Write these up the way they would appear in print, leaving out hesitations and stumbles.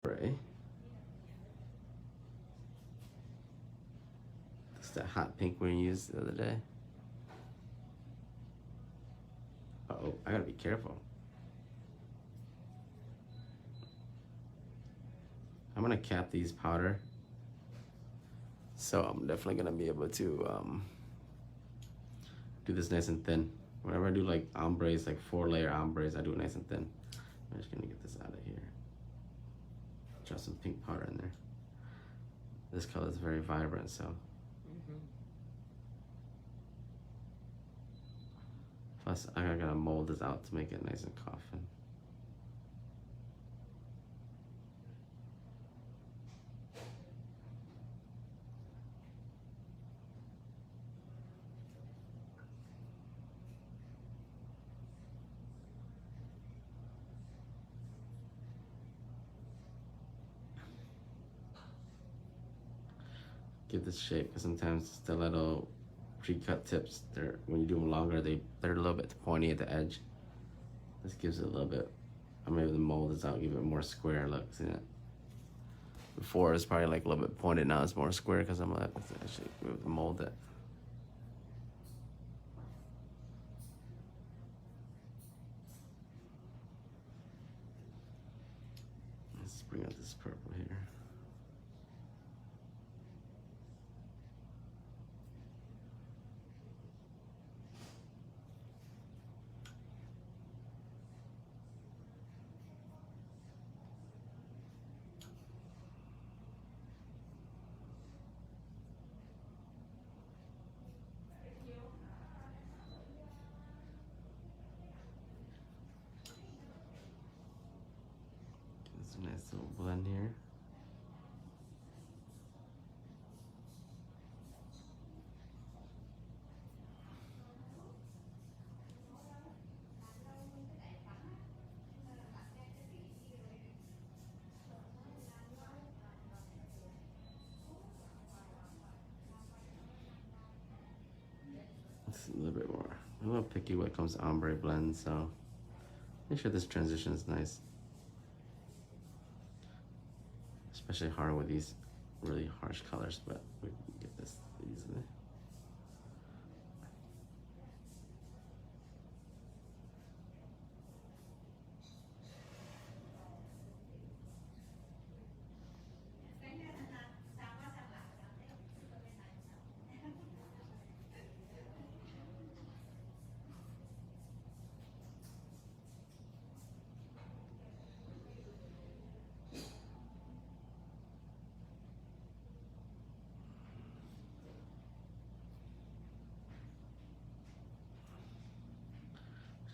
Spray. That's that hot pink we used the other day. Uh-oh, I gotta be careful. I'm gonna cap these powder. So I'm definitely gonna be able to do this nice and thin. Whenever I do like ombres, like 4-layer ombres, I do it nice and thin. I'm just gonna get this out of here. Drop some pink powder in there. This color is very vibrant, so. Plus, I gotta mold this out to make it nice and coffin. Give this shape, because sometimes stiletto pre-cut tips, when you do them longer, they're a little bit pointy at the edge. This gives it a little bit. I'm able to mold this out, give it more square look. See that? Before it's probably like a little bit pointed. Now it's more square because I'm gonna actually mold it. Let's bring out this purple here. It's a nice little blend here. It's a little bit more. I'm a little picky when it comes to ombre blends, so make sure this transition is nice. Especially hard with these really harsh colors, but we can get this easily.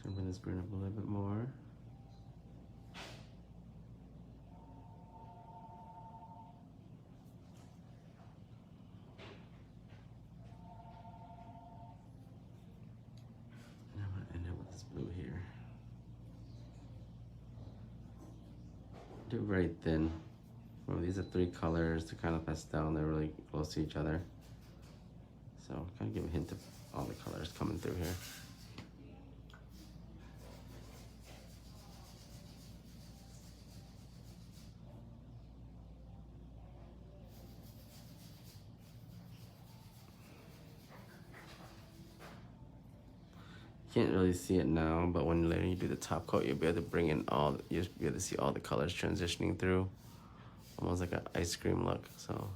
I'm gonna bring up a little bit more. And I'm gonna end up with this blue here. Do it very thin. Well, these are 3 colors. They're kind of pastel and they're really close to each other. So kind of give a hint of all the colors coming through here. Can't really see it now, but when later you do the top coat, you'll be able to bring in you'll be able to see all the colors transitioning through. Almost like an ice cream look, so.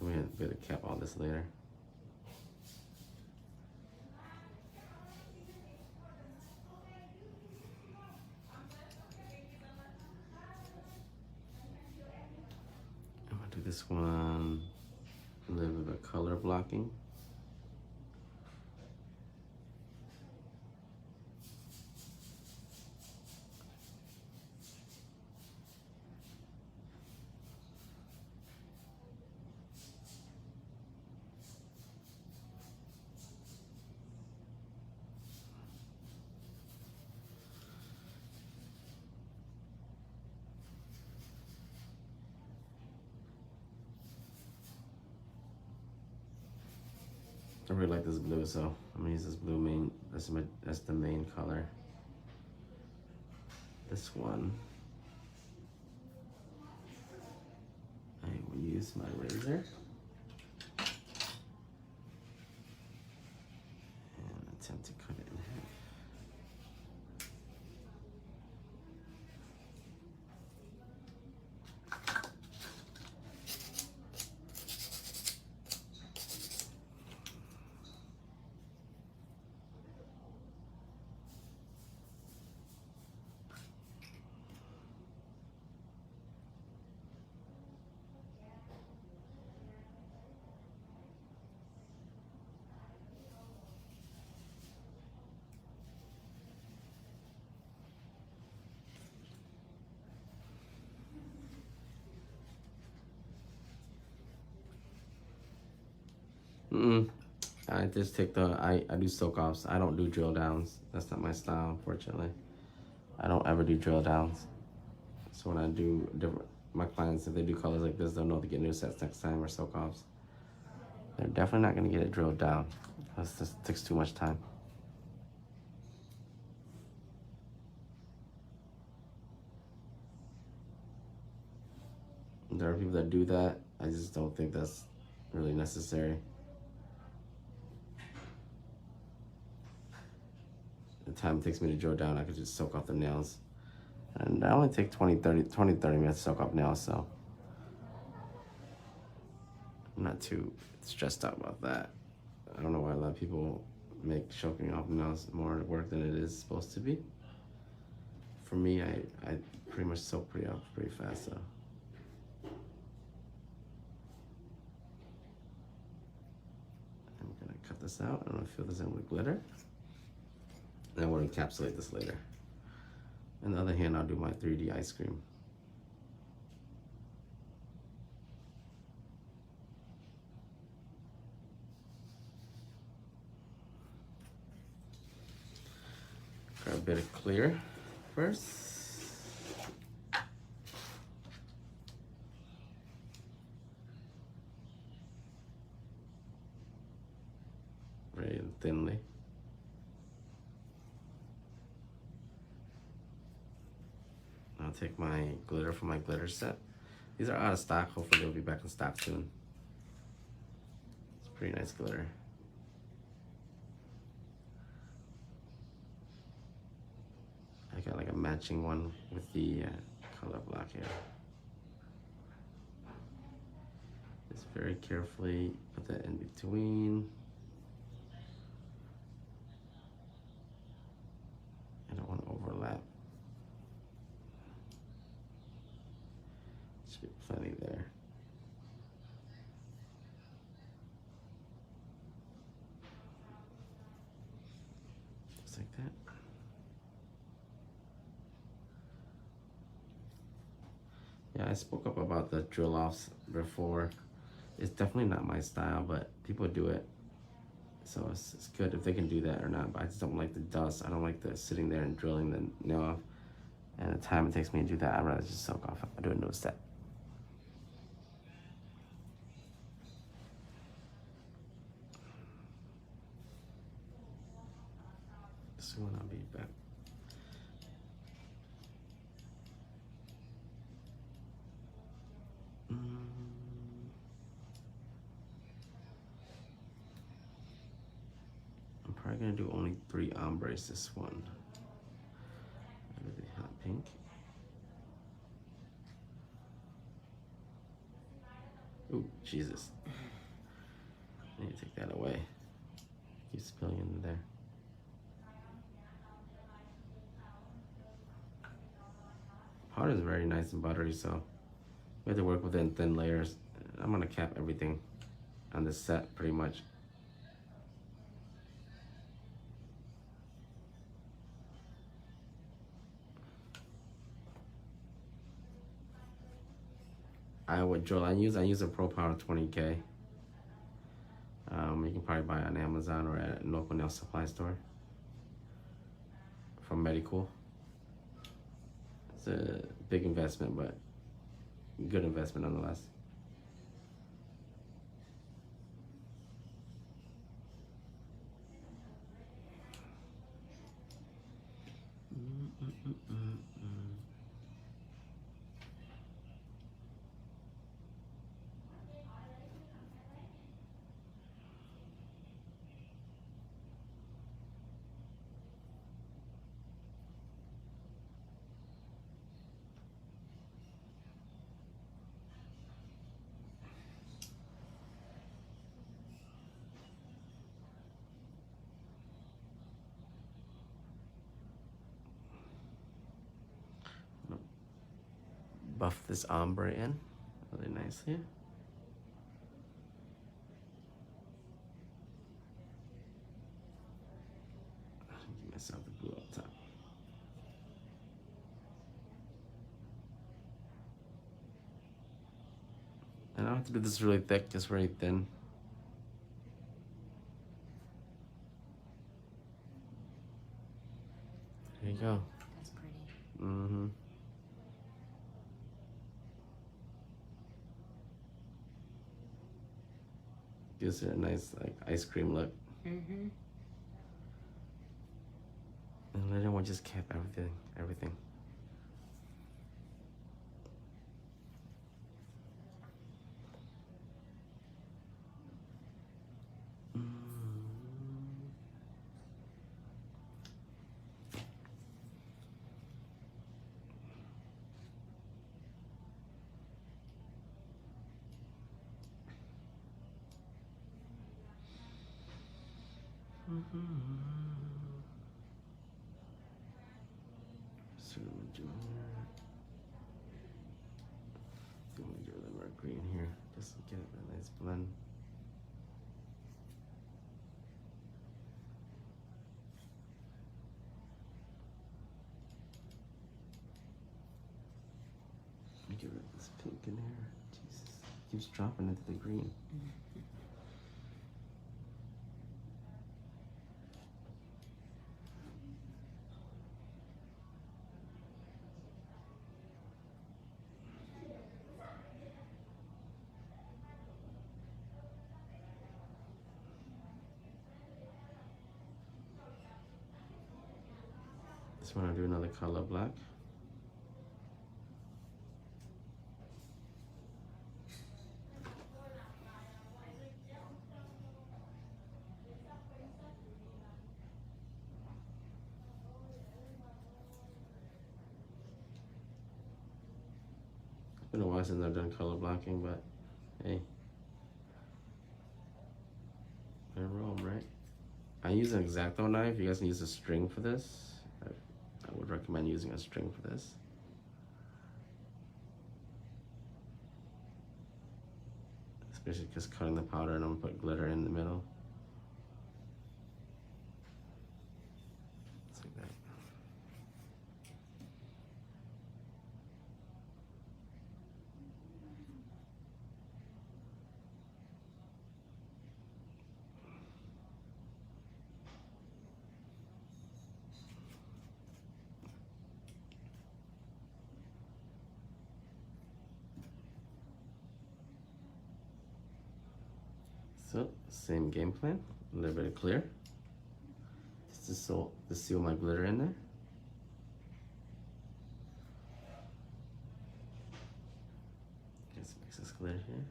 We're gonna be able to cap all this later. I'm gonna do this one, a little bit of color blocking. I really like this blue, so I'm gonna use this blue main. That's the main color. This one, I will use my razor and attempt to cut it in half. I just take I do soak offs. I don't do drill downs. That's not my style, unfortunately. I don't ever do drill downs. So when I do my clients, if they do colors like this, they'll know to get new sets next time or soak offs. They're definitely not going to get it drilled down. This just takes too much time. There are people that do that. I just don't think that's really necessary. The time it takes me to drill down, I could just soak off the nails. And I only take 20, 30 minutes to soak off nails, so I'm not too stressed out about that. I don't know why a lot of people make soaking off nails more work than it is supposed to be. For me, I pretty much soak pretty fast, so. I'm gonna cut this out. I'm gonna fill this in with glitter. And I want to encapsulate this later. On the other hand, I'll do my 3D ice cream. Grab a bit of clear first. Very thinly. I'll take my glitter from my glitter set. These are out of stock. Hopefully they'll be back in stock soon. It's pretty nice glitter. I got like a matching one with the color block here. Just very carefully put that in between. I don't want to overlap. Should be plenty there. Just like that. Yeah, I spoke up about the drill offs before. It's definitely not my style, but people do it. So it's good if they can do that or not, but I just don't like the dust. I don't like the sitting there and drilling the nail off. And the time it takes me to do that, I'd rather just soak off. I do a new step. Soon I'll be back. I'm probably gonna do only 3 ombres this one. Really hot pink. Ooh, Jesus. I need to take that away. Keep spilling into there. Powder is very nice and buttery, so we have to work with it in thin layers. I'm gonna cap everything on this set pretty much. I would drill. I use a Pro Power 20K. You can probably buy it on Amazon or at a local nail supply store from Medicool. It's a big investment, but good investment nonetheless. buff this ombre in really nicely. Give myself the blue up top. And I don't have to do this really thick, just very thin. There you go. That's pretty. Mm-hmm. Gives it a nice like ice cream look. Mm-hmm. And later on just cap everything. So do we give it a more green here, just to get a nice blend. Give it this pink in here. Jesus, it keeps dropping into the green. Just want to do another color black. It's been a while since I've done color blocking, but hey, I roam, right? I use an X-Acto knife. You guys can use a string for this. I would recommend using a string for this. Especially just cutting the powder, and I'm gonna put glitter in the middle. Just like that. So, same game plan, a little bit of clear, just to seal my glitter in there. Just mix this glitter here.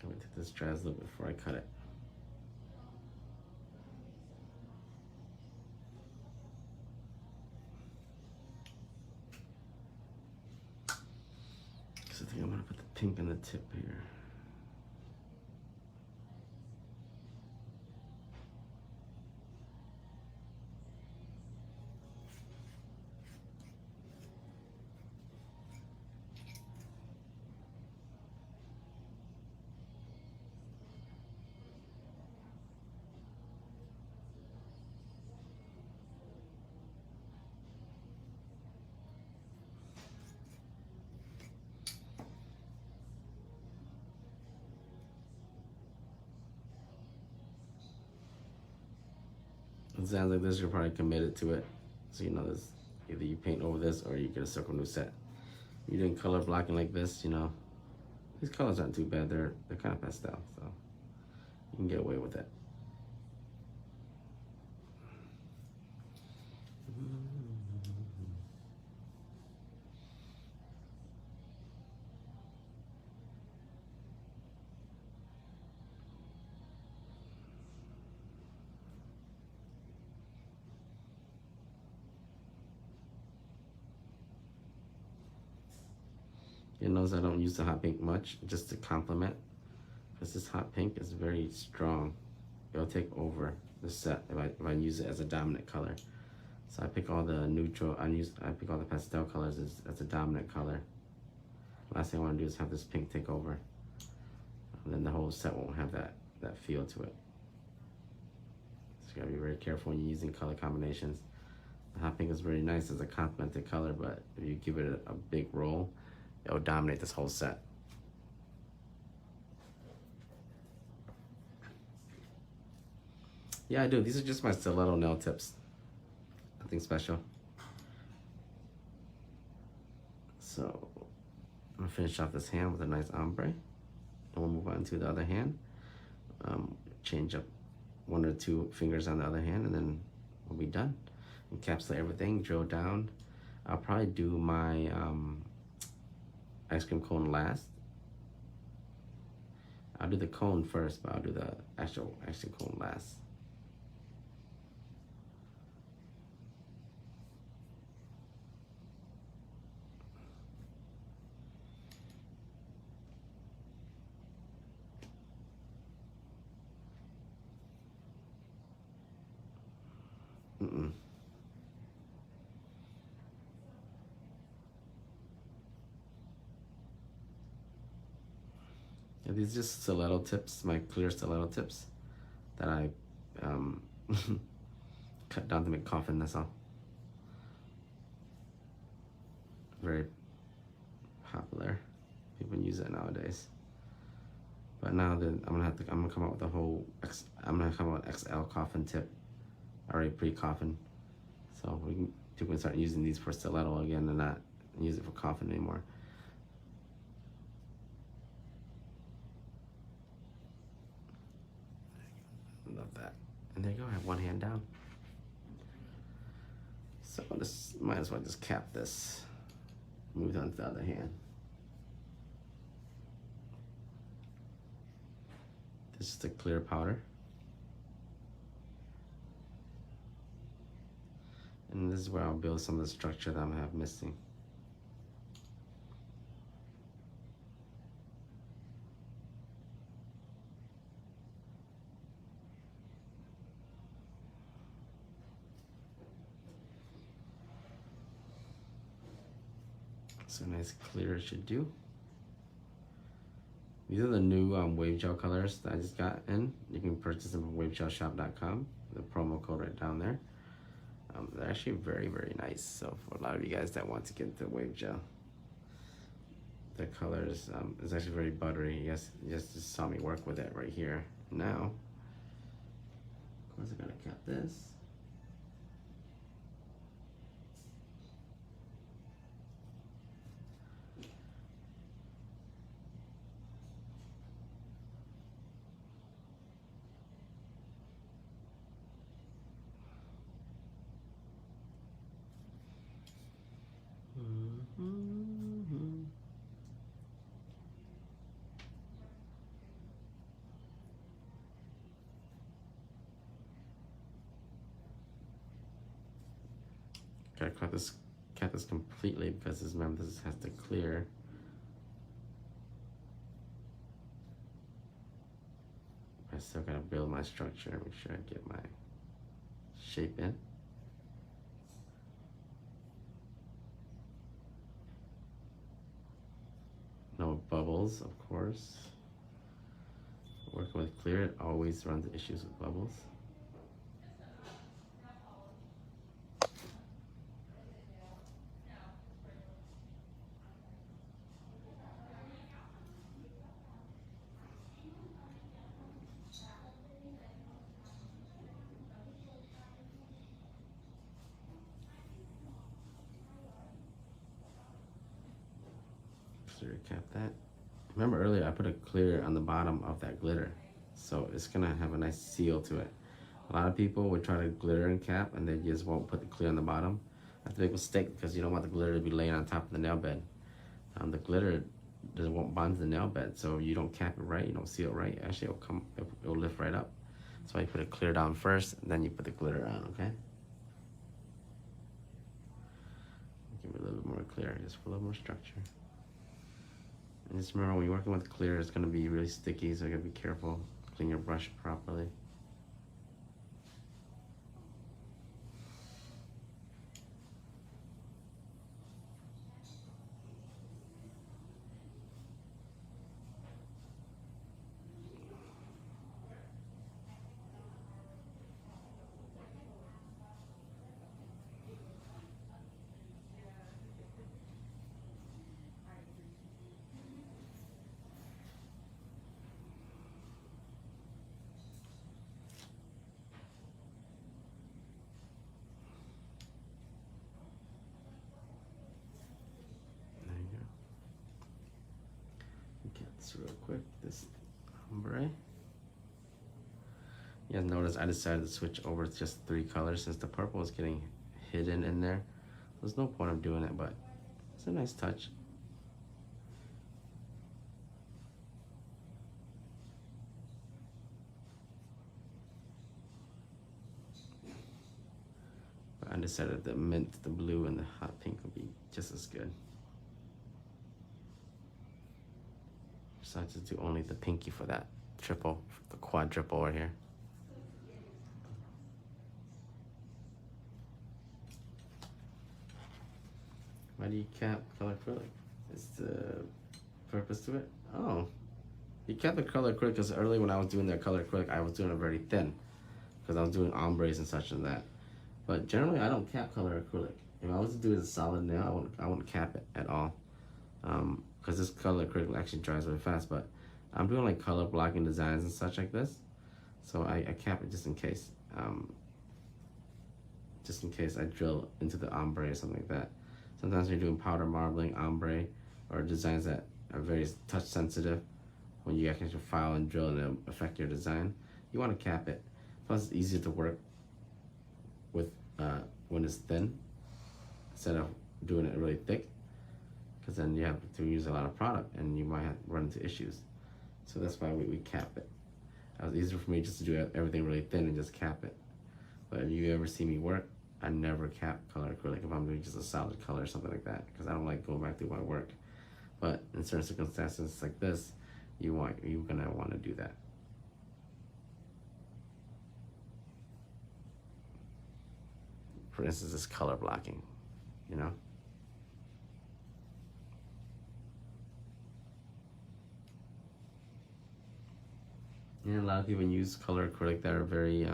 I'm gonna take this dry a little bit before I cut it. Because I think I'm gonna put the pink on the tip here. Designs like this, you're probably committed to it. So you know this, either you paint over this or you get a circle new set. You're doing color blocking like this, you know, these colors aren't too bad. They're kind of pastel, so you can get away with it. You notice I don't use the hot pink much, just to complement, because this hot pink is very strong. It'll take over the set if I use it as a dominant color. So I pick all the neutral, I pick all the pastel colors as a dominant color. Last thing I want to do is have this pink take over. And then the whole set won't have that feel to it. So you gotta be very careful when you're using color combinations. The hot pink is very nice as a complemented color, but if you give it a big roll, it'll dominate this whole set. Yeah, I do. These are just my stiletto nail tips. Nothing special. So I'm gonna finish off this hand with a nice ombre. And we'll move on to the other hand. Change up one or two fingers on the other hand, and then we'll be done. Encapsulate everything, drill down. I'll probably do my ice cream cone last. I'll do the cone first, but I'll do the actual cone last. Yeah, these are just stiletto tips, my clear stiletto tips that I cut down to make coffin, that's all. Very popular. People use it nowadays. But now I'm gonna come out with a whole I'm gonna come out with XL coffin tip. Already pre-coffin. So people can start using these for stiletto again and not use it for coffin anymore. Love that. And there you go, I have one hand down. So might as well just cap this. Move on to the other hand. This is the clear powder. And this is where I'll build some of the structure that I'm gonna have missing. So nice clear should do. These are the new wave gel colors that I just got in. You can purchase them from wavegel.shop.com. The promo code right down there. They're actually very, very nice. So for a lot of you guys that want to get the wave gel, the colors is actually very buttery. Yes, you just saw me work with it right here. Now, of course, I gotta cap this. Gotta cap this completely because remember this has to clear. I still gotta build my structure, make sure I get my shape in. No bubbles, of course. Working with clear, it always runs issues with bubbles. Clear cap that. Remember earlier I put a clear on the bottom of that glitter, so it's gonna have a nice seal to it. A lot of people would try to glitter and cap and they just won't put the clear on the bottom. That's a big mistake because you don't want the glitter to be laying on top of the nail bed. The glitter won't bond to the nail bed, so you don't cap it right, you don't seal it right. Actually, it'll lift right up. So you put a clear down first, and then you put the glitter on. Okay. Give it a little bit more clear, just for a little more structure. And just remember, when you're working with clear, it's going to be really sticky, so you got to be careful. Clean your brush properly. Real quick, this ombre. You guys notice I decided to switch over to just 3 colors since the purple is getting hidden in there. There's no point of doing it, but it's a nice touch. But I decided the mint, the blue, and the hot pink would be just as good. So I just do only the pinky for that triple, the quadruple right here. Why do you cap color acrylic? Is the purpose to it? Oh, you cap the color acrylic because earlier when I was doing the color acrylic, I was doing it very thin because I was doing ombres and such and that. But generally, I don't cap color acrylic. If I was to do it as a solid nail, I wouldn't cap it at all. Because this color acrylic actually dries really fast, but I'm doing like color blocking designs and such like this, so I cap it just in case. Just in case I drill into the ombre or something like that. Sometimes when you're doing powder marbling, ombre, or designs that are very touch sensitive, when you actually file and drill and it'll affect your design, you want to cap it. Plus, it's easier to work with when it's thin instead of doing it really thick, because then you have to use a lot of product and you might have run into issues. So that's why we cap it. It was easier for me just to do everything really thin and just cap it. But if you ever see me work, I never cap color acrylic if I'm doing just a solid color or something like that, because I don't like going back through my work. But in certain circumstances like this, you're gonna want to do that. For instance, this color blocking, you know. And a lot of people use color acrylic that are very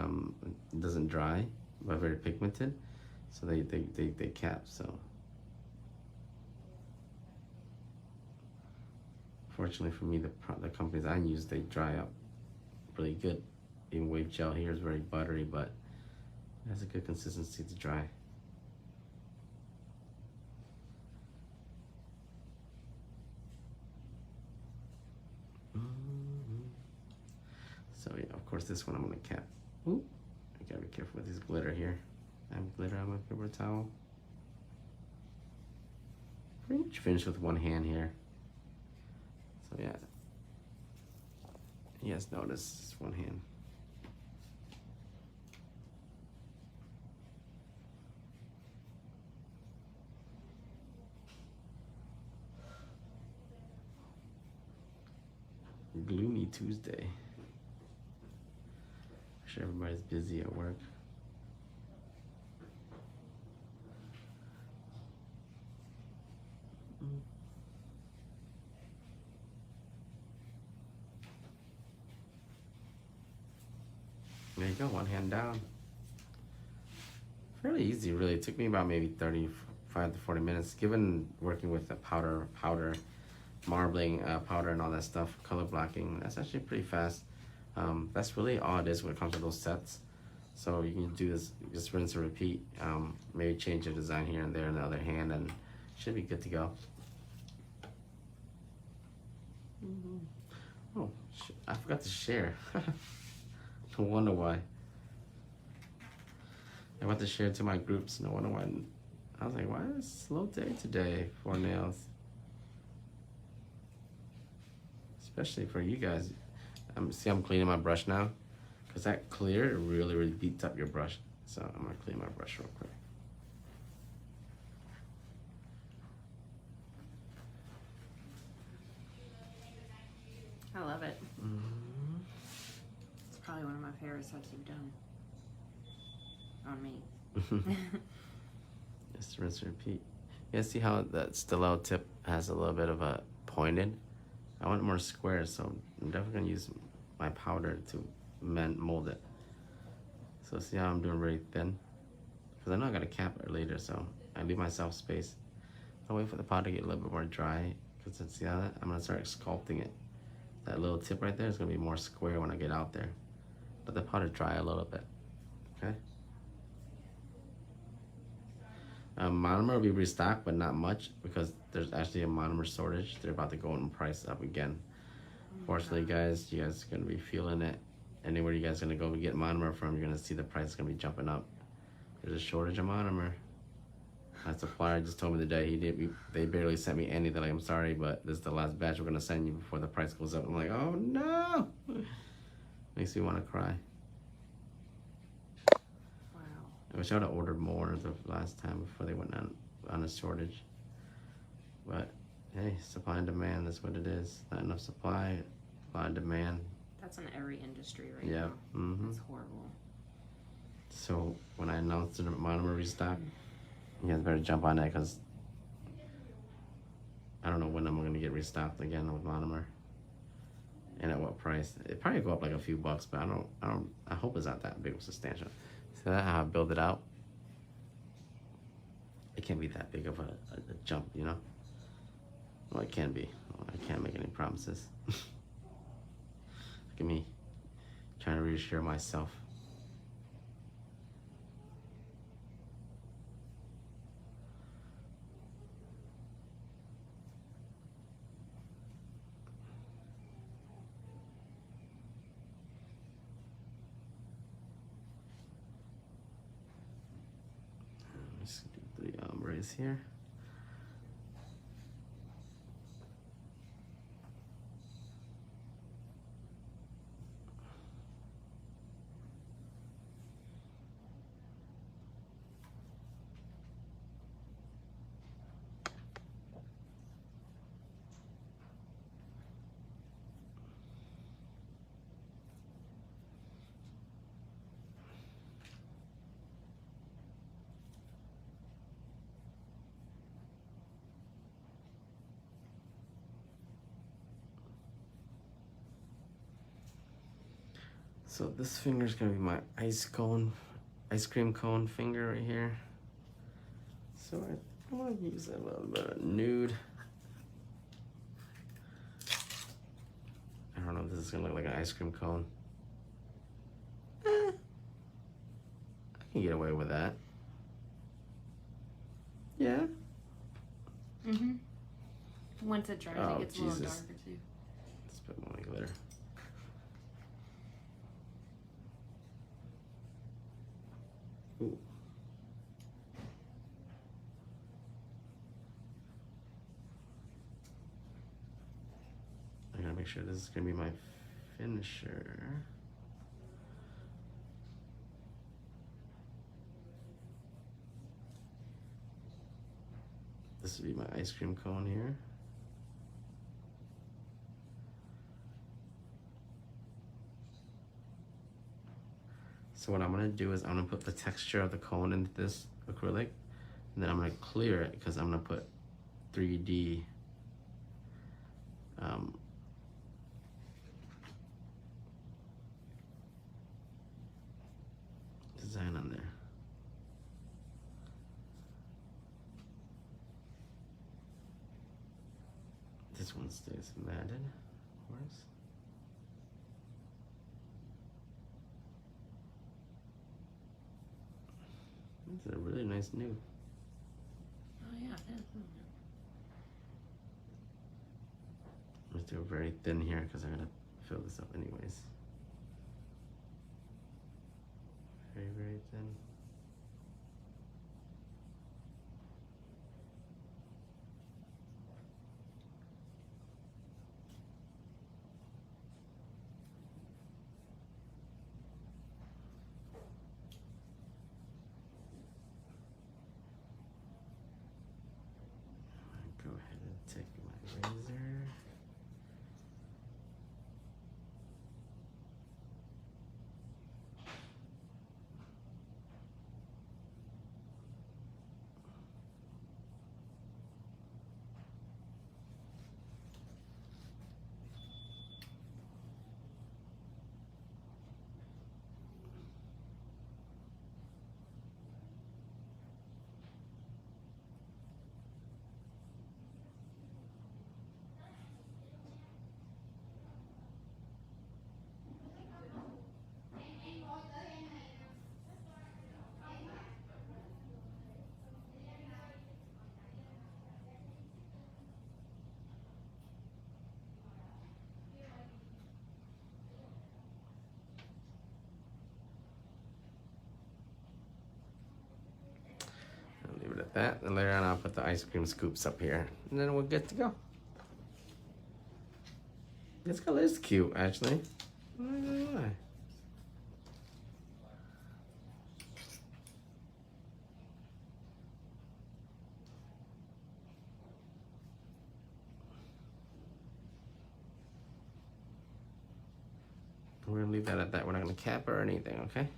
doesn't dry but very pigmented, so they cap. So fortunately for me, the companies I use, they dry up really good. Even wave gel here is very buttery, but it has a good consistency to dry. So yeah, of course this one I'm gonna cap. Ooh, I gotta be careful with this glitter here. I have glitter on my paper towel. Pretty much finished with one hand here. So yeah. Yes, notice it's one hand. Gloomy Tuesday. I'm sure everybody's busy at work. There you go, one hand down. Fairly easy, really. It took me about maybe 35 to 40 minutes, given working with the powder marbling powder and all that stuff, color blocking. That's actually pretty fast. That's really all it is when it comes to those sets. So you can do this, just rinse and repeat. Maybe change your design here and there in the other hand, and should be good to go. Oh, I forgot to share. No wonder why. I want to share it to my groups. No wonder why. I was like, why is it a slow day today for nails? Especially for you guys. See, I'm cleaning my brush now. Because that clear really, really beats up your brush. So I'm going to clean my brush real quick. I love it. It's probably one of my favorite sets you've done. On me. Just rinse and repeat. You guys see how that stiletto tip has a little bit of a pointed? I want it more square, so I'm definitely going to use my powder to mold it. So see how I'm doing really thin? Because I know I got to cap it later, so I leave myself space. I'll wait for the powder to get a little bit more dry, because see how that? I'm going to start sculpting it. That little tip right there is going to be more square when I get out there. Let the powder dry a little bit, okay? Monomer will be restocked, but not much, because there's actually a monomer shortage. They're about to go in price up again. Fortunately, guys, you guys are going to be feeling it. Anywhere you guys are going to go get monomer from, you're going to see the price is going to be jumping up. There's a shortage of monomer. My supplier just told me today they barely sent me any. They're like, I'm sorry, but this is the last batch we're going to send you before the price goes up. I'm like, oh no! Makes me want to cry. Wow. I wish I would have ordered more the last time before they went on a shortage. But hey, supply and demand, that's what it is. Not enough supply, a lot of demand. That's in every industry right now. Mm-hmm. That's horrible. So when I announced the monomer restock, you guys better jump on that, because I don't know when I'm going to get restocked again with monomer. And at what price. It probably go up like a few bucks, but I hope it's not that big of substantial. So that's how I build it out. It can't be that big of a jump, you know? Well, it can be. Well, I can't make any promises. Look at me trying to reassure myself. Let's do 3 ombres here. So this finger is gonna be my ice cream cone finger right here. So I want to use a little bit of nude. I don't know if this is gonna look like an ice cream cone. I can get away with that. Yeah. Mm-hmm. Once it dries, Oh, it gets Jesus. a little darker too. Let's put more glitter. Ooh. I gotta make sure this is gonna be my finisher. This would be my ice cream cone here. So what I'm gonna do is I'm gonna put the texture of the cone into this acrylic, and then I'm gonna clear it because I'm gonna put 3D design on there. This one stays matted, of course. This is a really nice nude. Oh yeah, it is. There's do it very thin here because I'm gonna fill this up anyways. Very, very thin. Go ahead and take my razor. I'll leave it at that. And later on, I'll put the ice cream scoops up here. And then we're good to go. This color is cute, actually. I'm not gonna lie. We're gonna leave that at that. We're not gonna cap or anything, okay?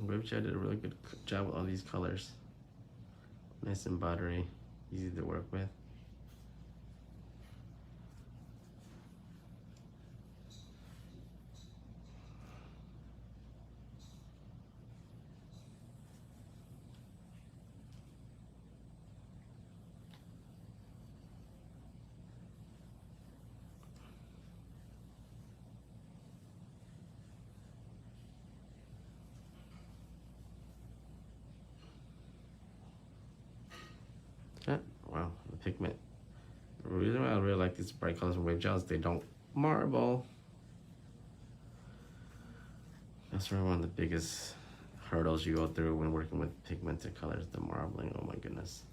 Baby Chad did a really good job with all these colors. Nice and buttery, easy to work with. Yeah, wow, the pigment. The reason why I really like these bright colors from Wave Gels, they don't marble. That's really one of the biggest hurdles you go through when working with pigmented colors, the marbling. Oh my goodness.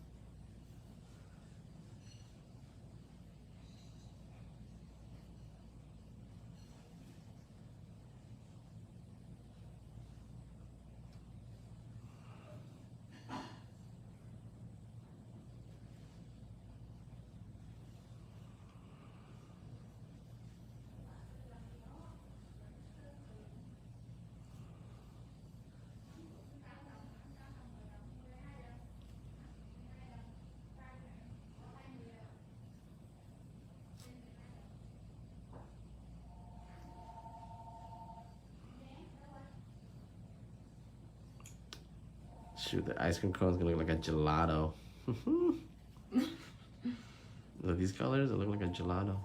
Shoot, the ice cream cone is gonna look like a gelato. Look, these colors, they look like a gelato.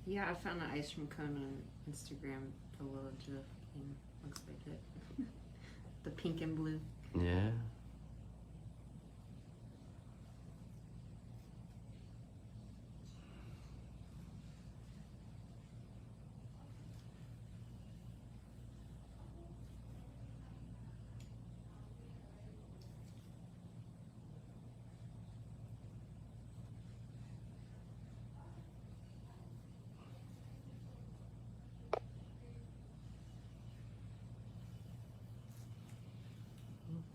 Yeah, I found the ice cream cone on Instagram. The little GIF thing looks like it. The pink and blue. Yeah.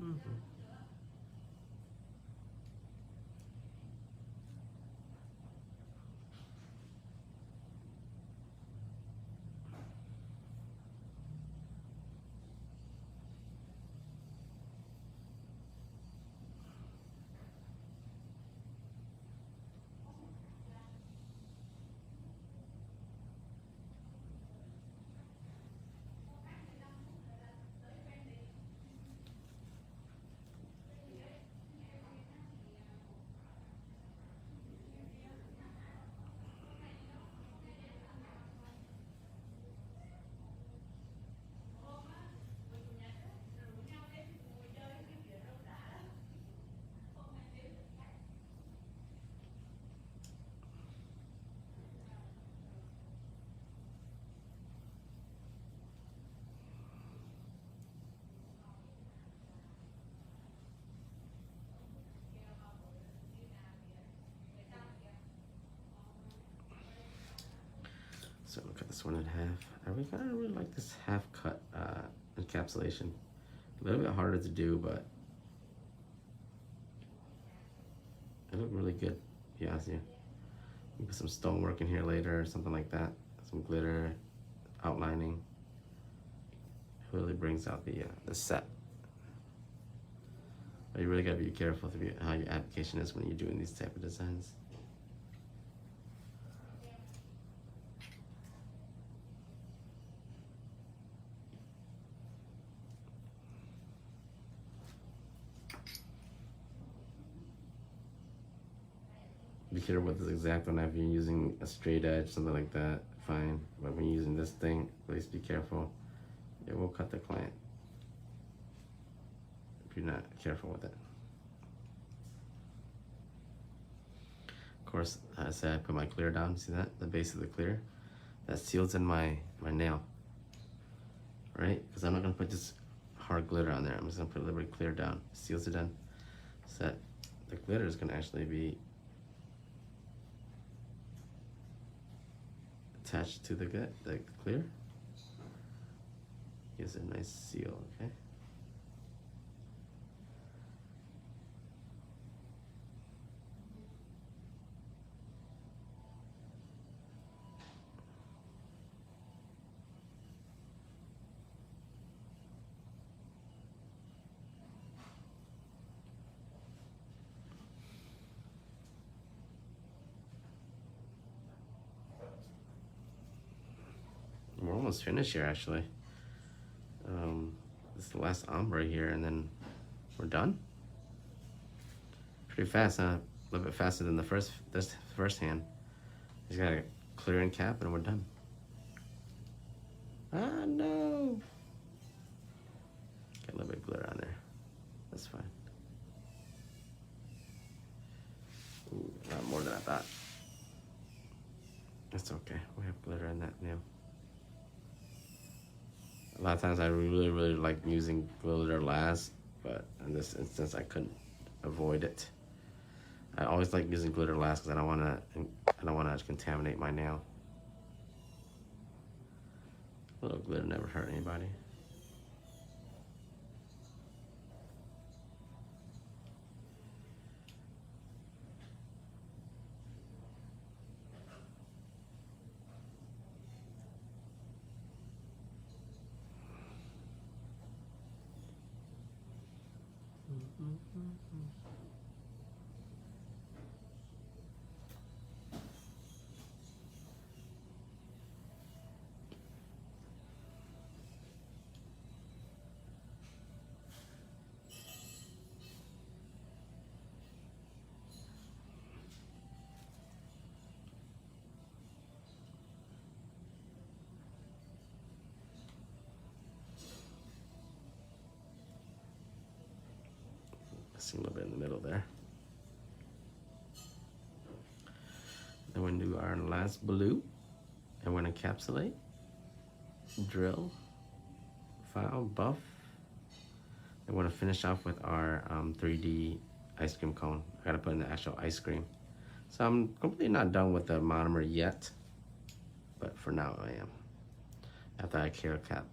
Mm-hmm. this one in half. I kind of really like this half cut encapsulation. A little bit harder to do, but it looked really good. Yeah, I see. Put some stonework in here later or something like that. Some glitter, outlining. It really brings out the set. But you really gotta be careful to how your application is when you're doing these type of designs. Be careful with this exact one. If you're using a straight edge, something like that, fine. But when you're using this thing, please be careful. It will cut the client if you're not careful with it. Of course, as I said, I put my clear down. See that? The base of the clear. That seals in my nail. Right? Because I'm not going to put just hard glitter on there. I'm just going to put a little bit of clear down. Seals it in. So that the glitter is going to actually be attached to the clear. Gives it a nice seal, okay? We're almost finished here, actually. This is the last ombre here, and then we're done. Pretty fast, huh? A little bit faster than this first hand. Just gotta clear and cap, and we're done. Ah, no! Got a little bit of glitter on there. That's fine. Ooh, a lot more than I thought. That's okay. We have glitter in that nail. A lot of times I really, really like using glitter last, but in this instance I couldn't avoid it. I always like using glitter last because I don't want to contaminate my nail. A little glitter never hurt anybody. See a little bit in the middle there. Then we're going to do our last blue, and we're going to encapsulate, drill, file, buff, and we're going to finish off with our 3D ice cream cone. I got to put in the actual ice cream. So I'm completely not done with the monomer yet, but for now I am. After I clear cap.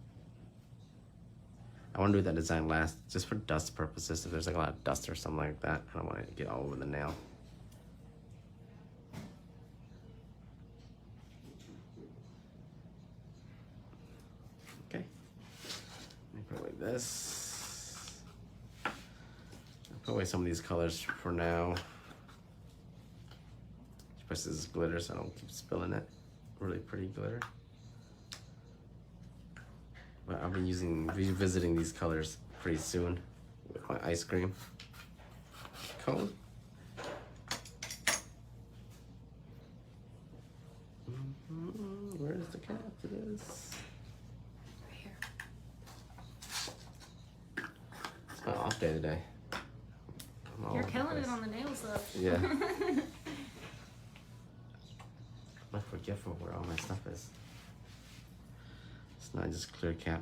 I want to do that design last, just for dust purposes. If there's like a lot of dust or something like that, I don't want it to get all over the nail. Okay, let me put it like this. I'll put away some of these colors for now. Especially this glitter, so I don't keep spilling it. Really pretty glitter. But I'll be revisiting these colors pretty soon with my ice cream cone. Where's the cap to this? Right here. It's my off day today. You're killing it on the nails though. Yeah. I'm forgetful where all my stuff is. It's not just clear cap.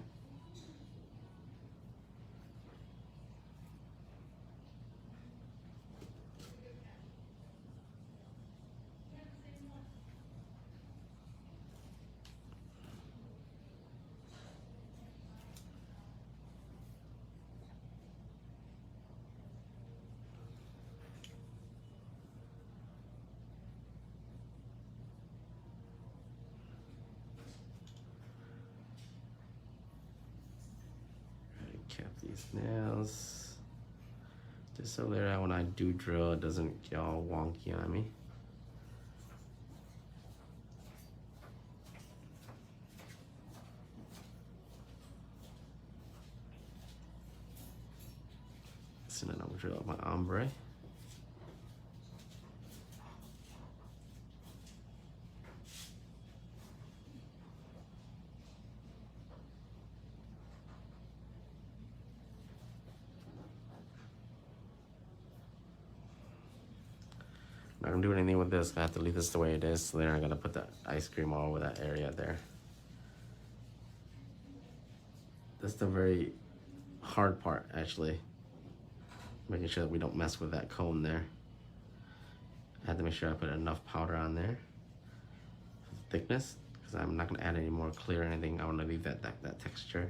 Cap these nails. Just so that when I do drill, it doesn't get all wonky on me. So then I'll drill up my ombre. Not gonna do anything with this. I have to leave this the way it is. So then I'm gonna put the ice cream all over that area there. That's the very hard part, actually. Making sure that we don't mess with that cone there. I have to make sure I put enough powder on there for the thickness, because I'm not gonna add any more clear or anything. I wanna leave that texture.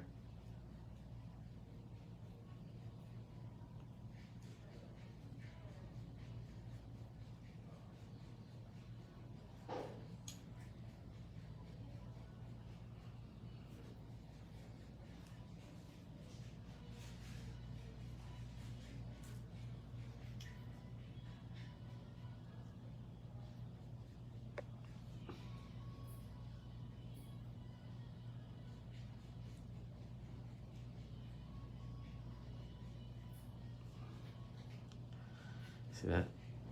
See that?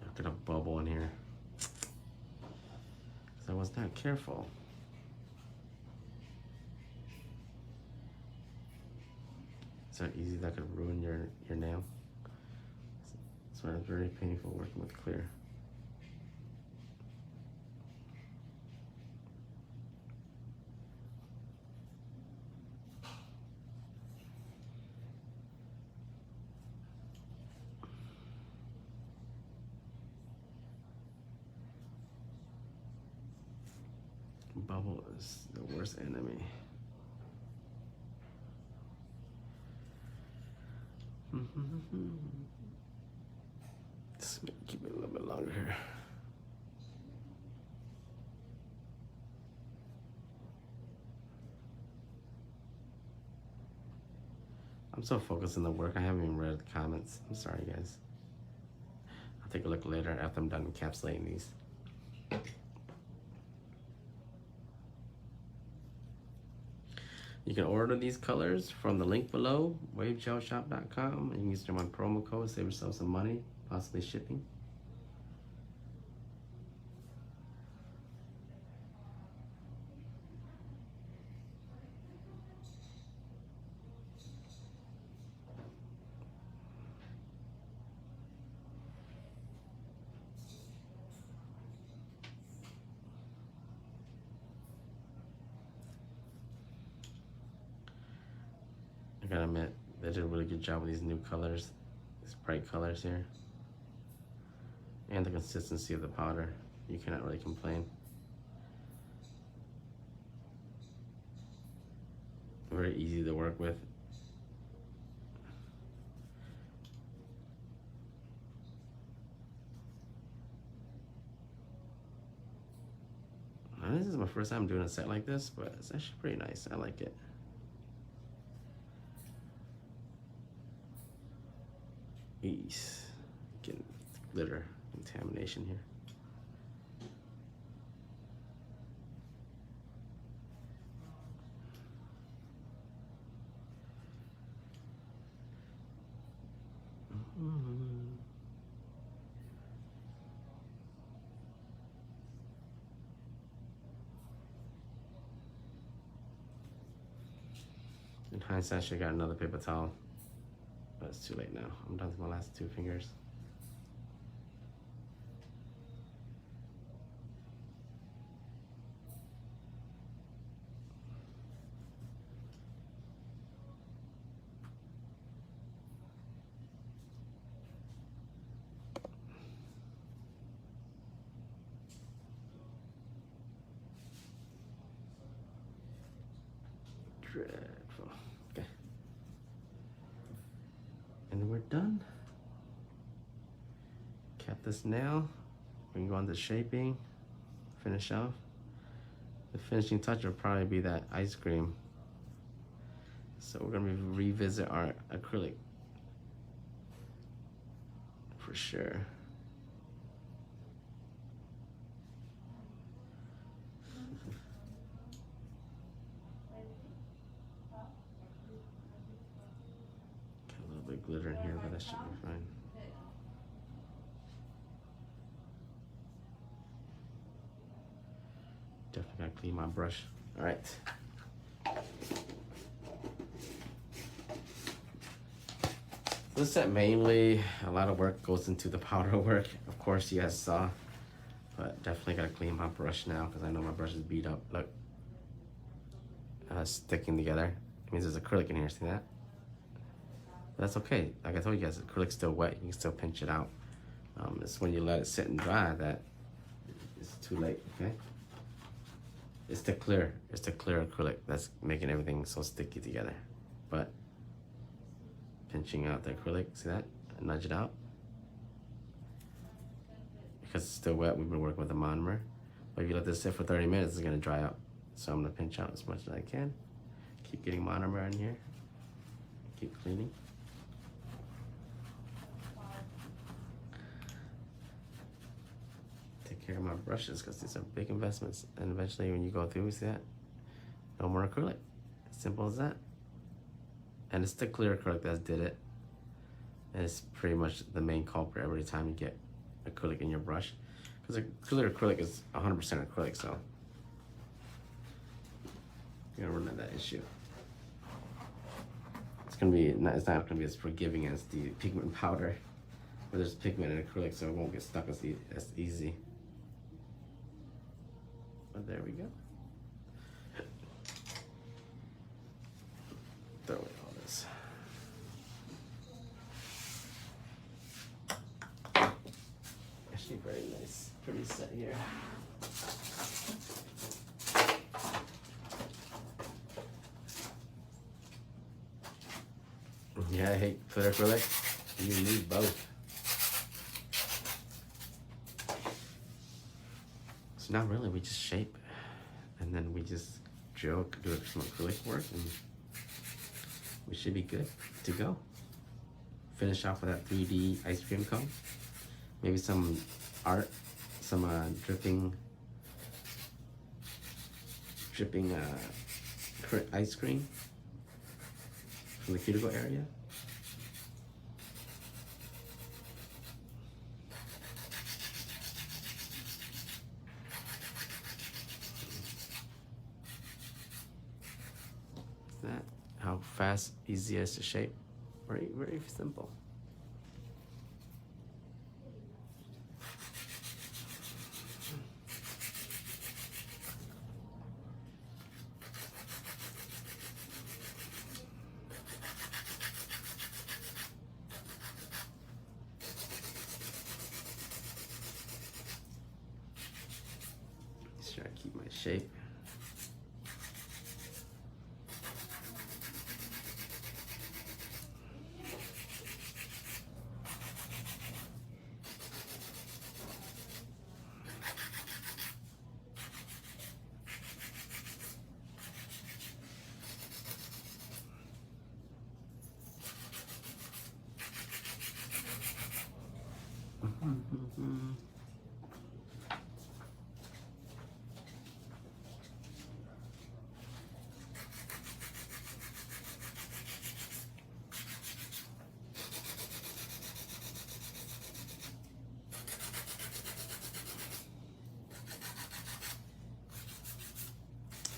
I've got a bubble in here. Because I was not careful. So easy that could ruin your nail. So it's very painful working with clear. Bubble is the worst enemy. Let's keep it a little bit longer here. I'm so focused on the work, I haven't even read the comments. I'm sorry, guys. I'll take a look later after I'm done encapsulating these. You can order these colors from the link below, wavegelshop.com, and use them on promo code, save yourself some money, possibly shipping. I gotta admit, they did a really good job with these new colors, these bright colors here. And the consistency of the powder. You cannot really complain. Very easy to work with. Now, this is my first time doing a set like this, but it's actually pretty nice. I like it. Ease. Getting glitter contamination here. In hindsight, I should have got another paper towel, but it's too late now. I'm done with my last two fingers. Dreadful. Okay. And we're done. Cap this nail. We can go on to shaping, finish off. The finishing touch will probably be that ice cream. So we're gonna revisit our acrylic for sure. Got a little bit of glitter in here, but that should be fine. Definitely gotta clean my brush. All right. This set mainly, a lot of work goes into the powder work. Of course, you guys saw, but definitely gotta clean my brush now because I know my brush is beat up. Look, sticking together. It means there's acrylic in here. See that? But that's okay. Like I told you guys, acrylic's still wet. You can still pinch it out. It's when you let it sit and dry that it's too late. Okay. It's the clear acrylic that's making everything so sticky together. But pinching out the acrylic, see that? Nudge it out. Because it's still wet, we've been working with the monomer. But if you let this sit for 30 minutes, it's gonna dry out. So I'm gonna pinch out as much as I can. Keep getting monomer in here. Keep cleaning. Take care of my brushes because these are big investments. And eventually when you go through, see that? No more acrylic. Simple as that. And it's the clear acrylic that did it. And it's pretty much the main culprit every time you get acrylic in your brush. Because the clear acrylic is 100% acrylic, so you're gonna run into that issue. It's not gonna be as forgiving as the pigment powder, where there's pigment in acrylic, so it won't get stuck as easy. But there we go. Throw away all this. Actually, very nice, pretty set here. Yeah, I hate clear acrylic. You need both. So not really, we just shape, and then we just do some acrylic work, and we should be good to go. Finish off with that 3D ice cream cone. Maybe some art, some dripping ice cream from the cuticle area. That how fast, easy it is to shape. Very, very simple. Just try to keep my shape.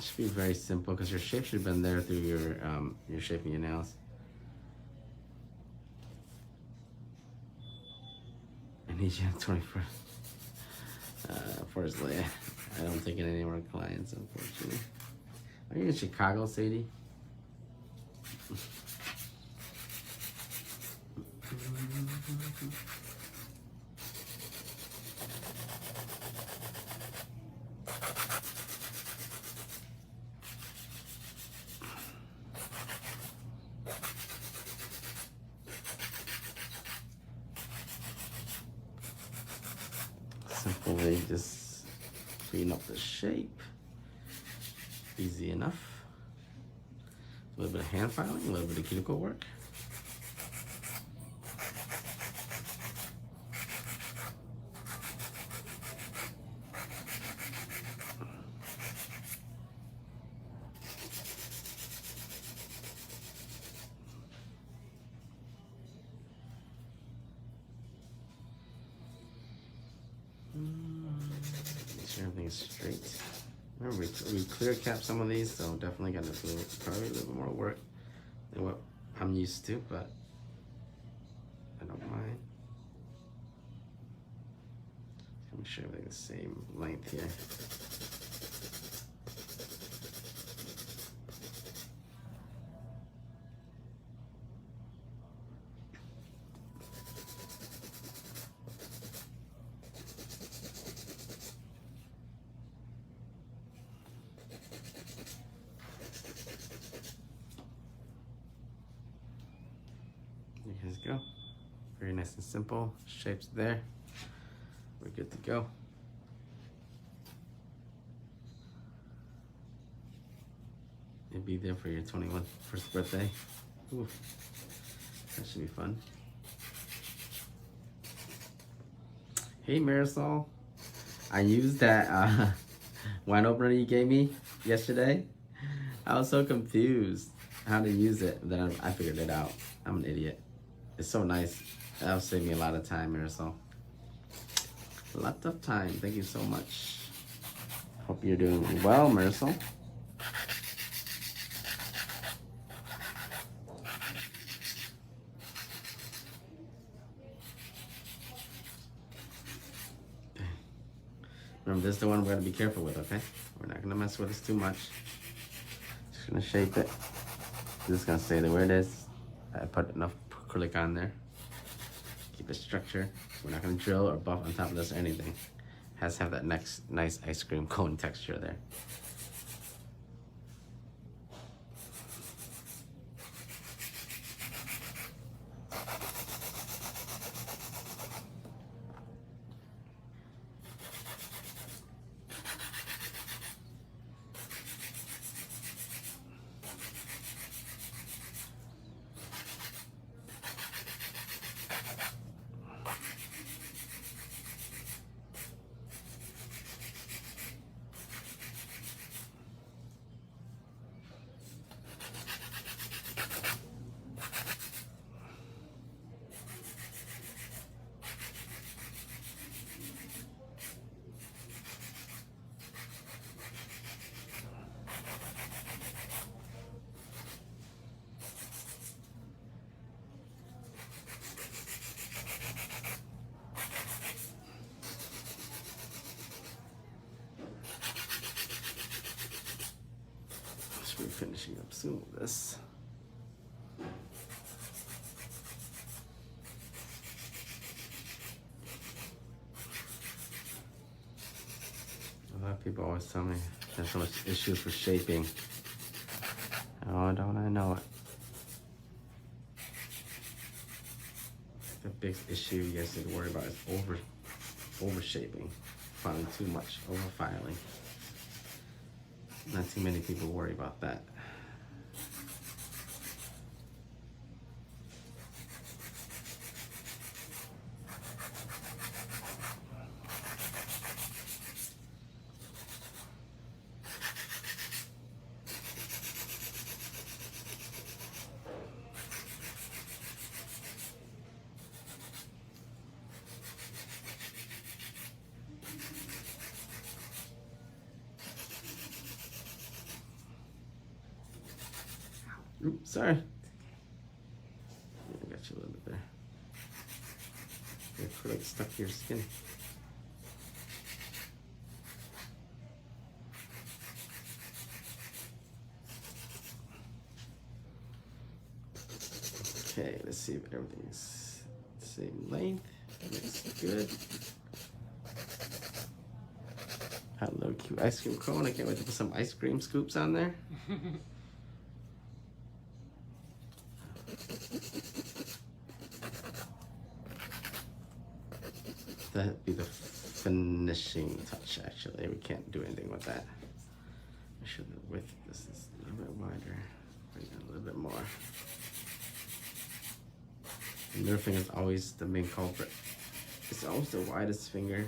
Should be very simple because your shape should have been there through your shaping your nails. I need you on 21st. Unfortunately, I don't take in any more clients, unfortunately. Are you in Chicago, Sadie? Simply just clean up the shape. Easy enough. A little bit of hand filing, a little bit of cuticle work. Make sure everything's straight. Remember, we clear cap some of these, so definitely got to do probably a little bit more work than what I'm used to, but I don't mind. Make sure everything's the same length here. There you guys go. Very nice and simple. Shapes there. We're good to go. You'll be there for your 21st birthday. Ooh, that should be fun. Hey Marisol, I used that wine opener you gave me yesterday. I was so confused how to use it, then I figured it out. I'm an idiot. It's so nice. That'll save me a lot of time, Marisol. A lot of time. Thank you so much. Hope you're doing well, Marisol. Remember, this is the one we're gonna be careful with, okay? We're not gonna mess with this too much. Just gonna shape it. Just gonna stay there where it is. I put enough acrylic on there. Keep it structured. We're not gonna drill or buff on top of this or anything. Has to have that nice ice cream cone texture there. We're finishing up soon with this. A lot of people always tell me there's so much issues with shaping. Oh, don't I know it? The big issue you guys need to worry about is over shaping, filing too much, over filing. Not too many people worry about that. Oops, sorry. I got you a little bit there. The acrylic stuck to your skin. Okay, let's see if everything's the same length. That looks good. Had a little cute ice cream cone. I can't wait to put some ice cream scoops on there. That'd be the finishing touch, actually. We can't do anything with that. Make sure the width of this is a little bit wider. Bring it a little bit more. The middle finger is always the main culprit. It's always the widest finger.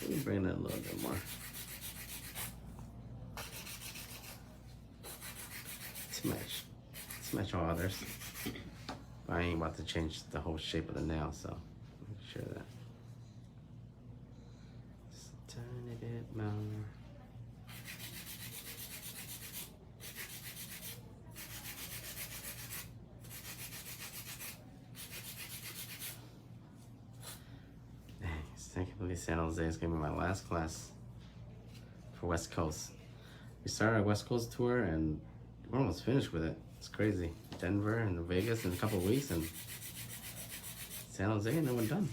Let me bring it a little bit more. To match all others. I ain't about to change the whole shape of the nail, so make sure that. Just a tiny bit more. I can't believe San Jose is gonna be my last class for West Coast. We started our West Coast tour and we're almost finished with it. It's crazy. Denver and Vegas in a couple of weeks and San Jose and then we're done.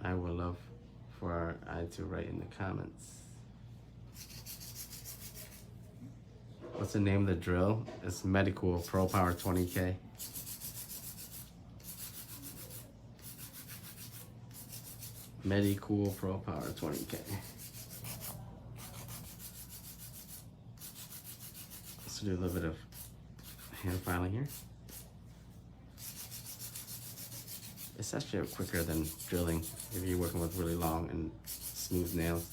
I would love for I to write in the comments. What's the name of the drill? It's Medicool Pro Power 20K. Medicool Pro Power 20K. Let's do a little bit of hand filing here. It's actually quicker than drilling if you're working with really long and smooth nails.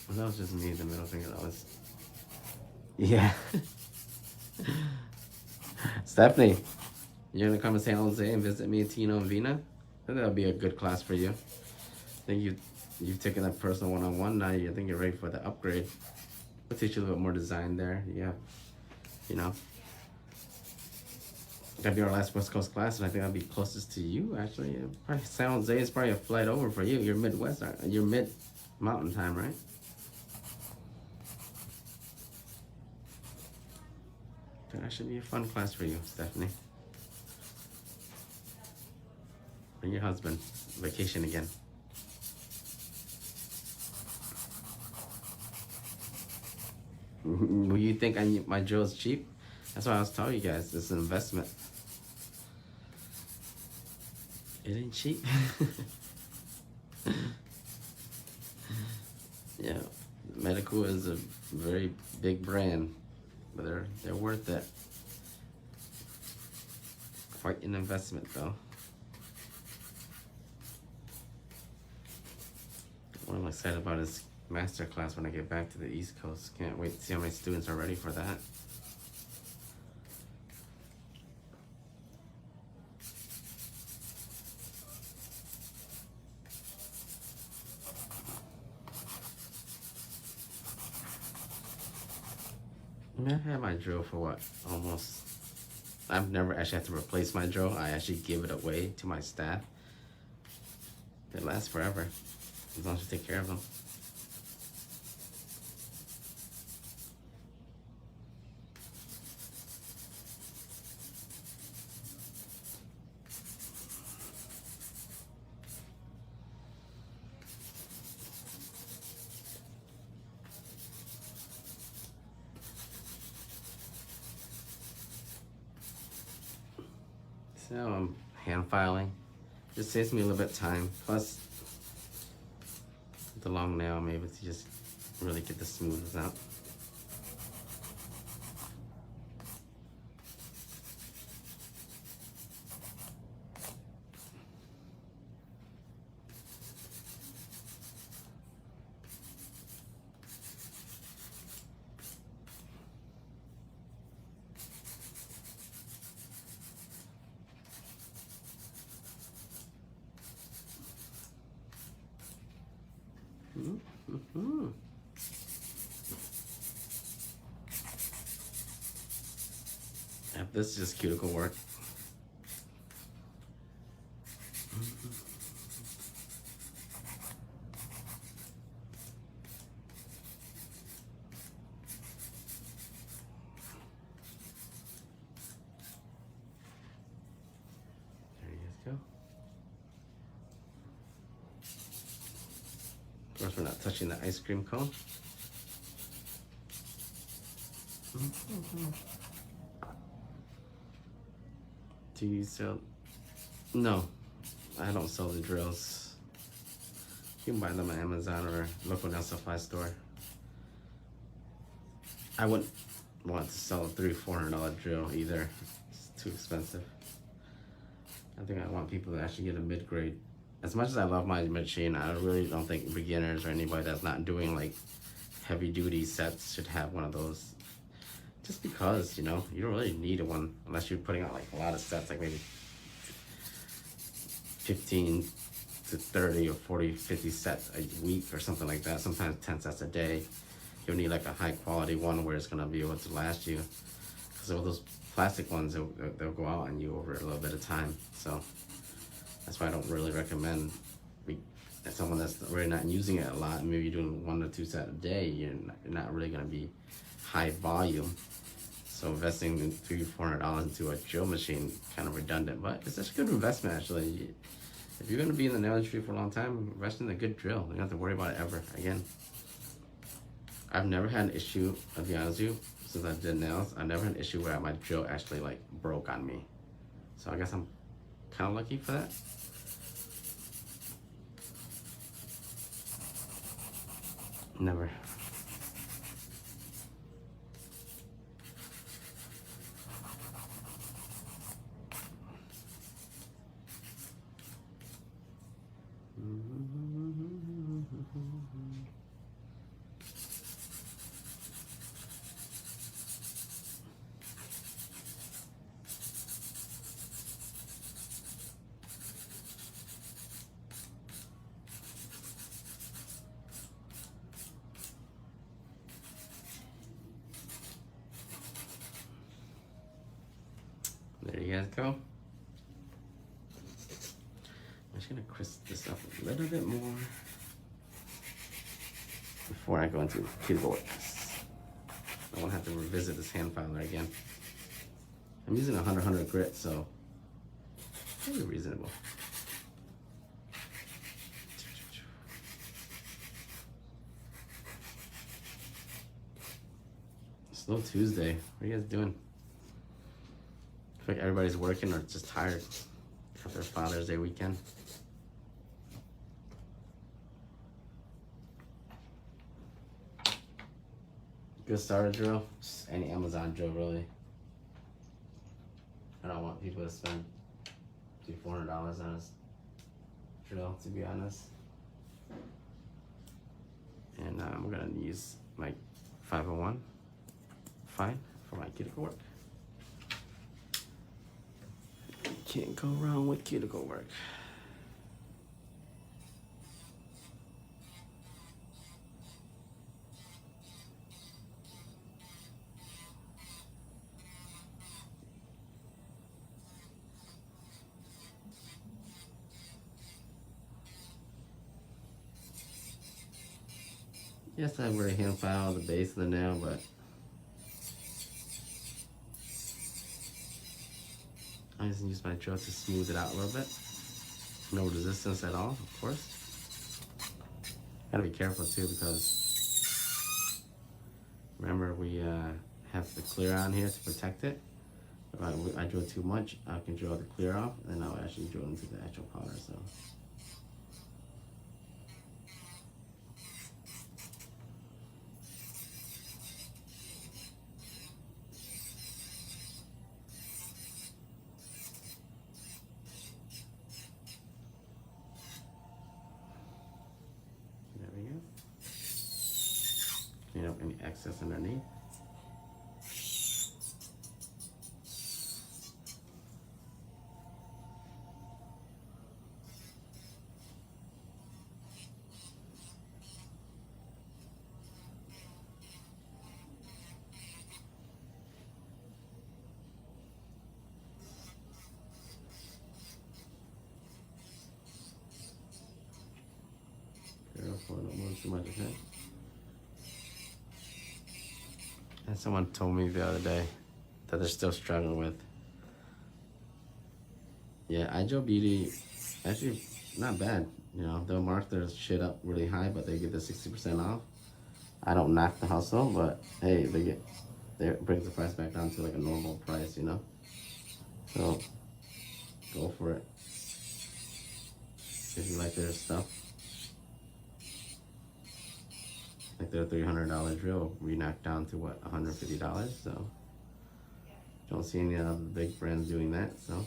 Well, that was just me, the middle finger. That was, yeah. Stephanie, you're gonna come to San Jose and visit me, Tino and Vina? I think that'll be a good class for you. I think you've taken a personal one-on-one. Now I think you're ready for the upgrade. We'll teach you a little bit more design there. Yeah, you know. That'll be our last West Coast class, and I think that'll be closest to you actually. Probably San Jose is probably a flight over for you. You're Midwest, you're mid-mountain time, right? That should be a fun class for you, Stephanie. Bring your husband. Vacation again. Will you think my drill is cheap? That's why I was telling you guys, it's an investment. It ain't cheap. Yeah, Medicool is a very big brand, but they're worth it. Quite an investment though. What I'm excited about is master class when I get back to the East Coast. Can't wait to see how many students are ready for that. I mean, I've had my drill for what, almost, I've never actually had to replace my drill. I actually give it away to my staff. It lasts forever, as long as you take care of them. So I'm hand filing. Just saves me a little bit of time. Plus, with the long nail, I'm able to just really get the smoothness out. Mm-hmm. Yep, this is just cuticle work. There you guys go. Of course, we're not touching the ice cream cone. Do you sell? No, I don't sell the drills. You can buy them on Amazon or local nail supply store. I wouldn't want to sell a $300-400 drill either. It's too expensive. I think I want people to actually get a mid-grade. As much as I love my machine, I really don't think beginners or anybody that's not doing like heavy-duty sets should have one of those. Just because, you know, you don't really need one unless you're putting out like a lot of sets, like maybe 15 to 30 or 40, 50 sets a week or something like that. Sometimes 10 sets a day. You'll need like a high quality one where it's gonna be able to last you. Because all those plastic ones, they'll go out on you over a little bit of time. So that's why I don't really recommend someone that's really not using it a lot. Maybe you're doing 1 or 2 sets a day. You're not really gonna be high volume. So investing in $300-400 into a drill machine kind of redundant, but it's such a good investment actually. If you're gonna be in the nail industry for a long time, invest in a good drill. You don't have to worry about it ever again. I've never had an issue, I'll be honest with you, since I did nails, I never had an issue where my drill actually like broke on me. So I guess I'm kind of lucky for that. Never. There you guys go. I'm just gonna crisp this up a little bit more before I go into cuticle work. I won't have to revisit this hand filer again. I'm using a 100 grit, so pretty reasonable. Slow Tuesday. What are you guys doing? I feel like everybody's working or just tired after Father's Day weekend. Good starter drill, just any Amazon drill really. I don't want people to spend $400 on a drill, to be honest. And I'm gonna use my 501 fine for my cuticle work. Can't go wrong with cuticle work. Yes, I wear a hand file at the base of the nail, but I just use my drill to smooth it out a little bit. No resistance at all, of course. Gotta be careful too, because remember we have the clear on here to protect it. If I drill too much, I can drill the clear off, and then I'll actually drill into the actual powder. So. Clean up any excess underneath. Careful, don't move too much, okay? And someone told me the other day that they're still struggling with. Yeah, iJoe Beauty, actually not bad. You know, they'll mark their shit up really high, but they get the 60% off. I don't knock the hustle, but hey, it brings the price back down to like a normal price, you know? So, go for it. If you like their stuff. a $300 drill, we knocked down to what, $150. So don't see any other big brands doing that. So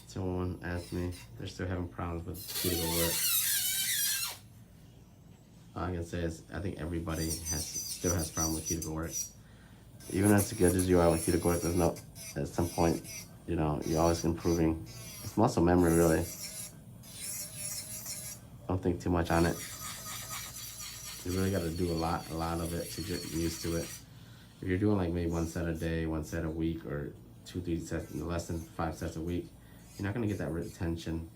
someone asked me they're still having problems with cuticle work. All I can say is I think everybody still has problem with cuticle work. Even as good as you are with cuticle work, there's no, at some point, you know, you're always improving. It's muscle memory, really. Don't think too much on it. You really got to do a lot of it to get used to it. If you're doing like maybe 1 set a day, 1 set a week, or 2-3 sets, less than 5 sets a week, you're not gonna get that retention,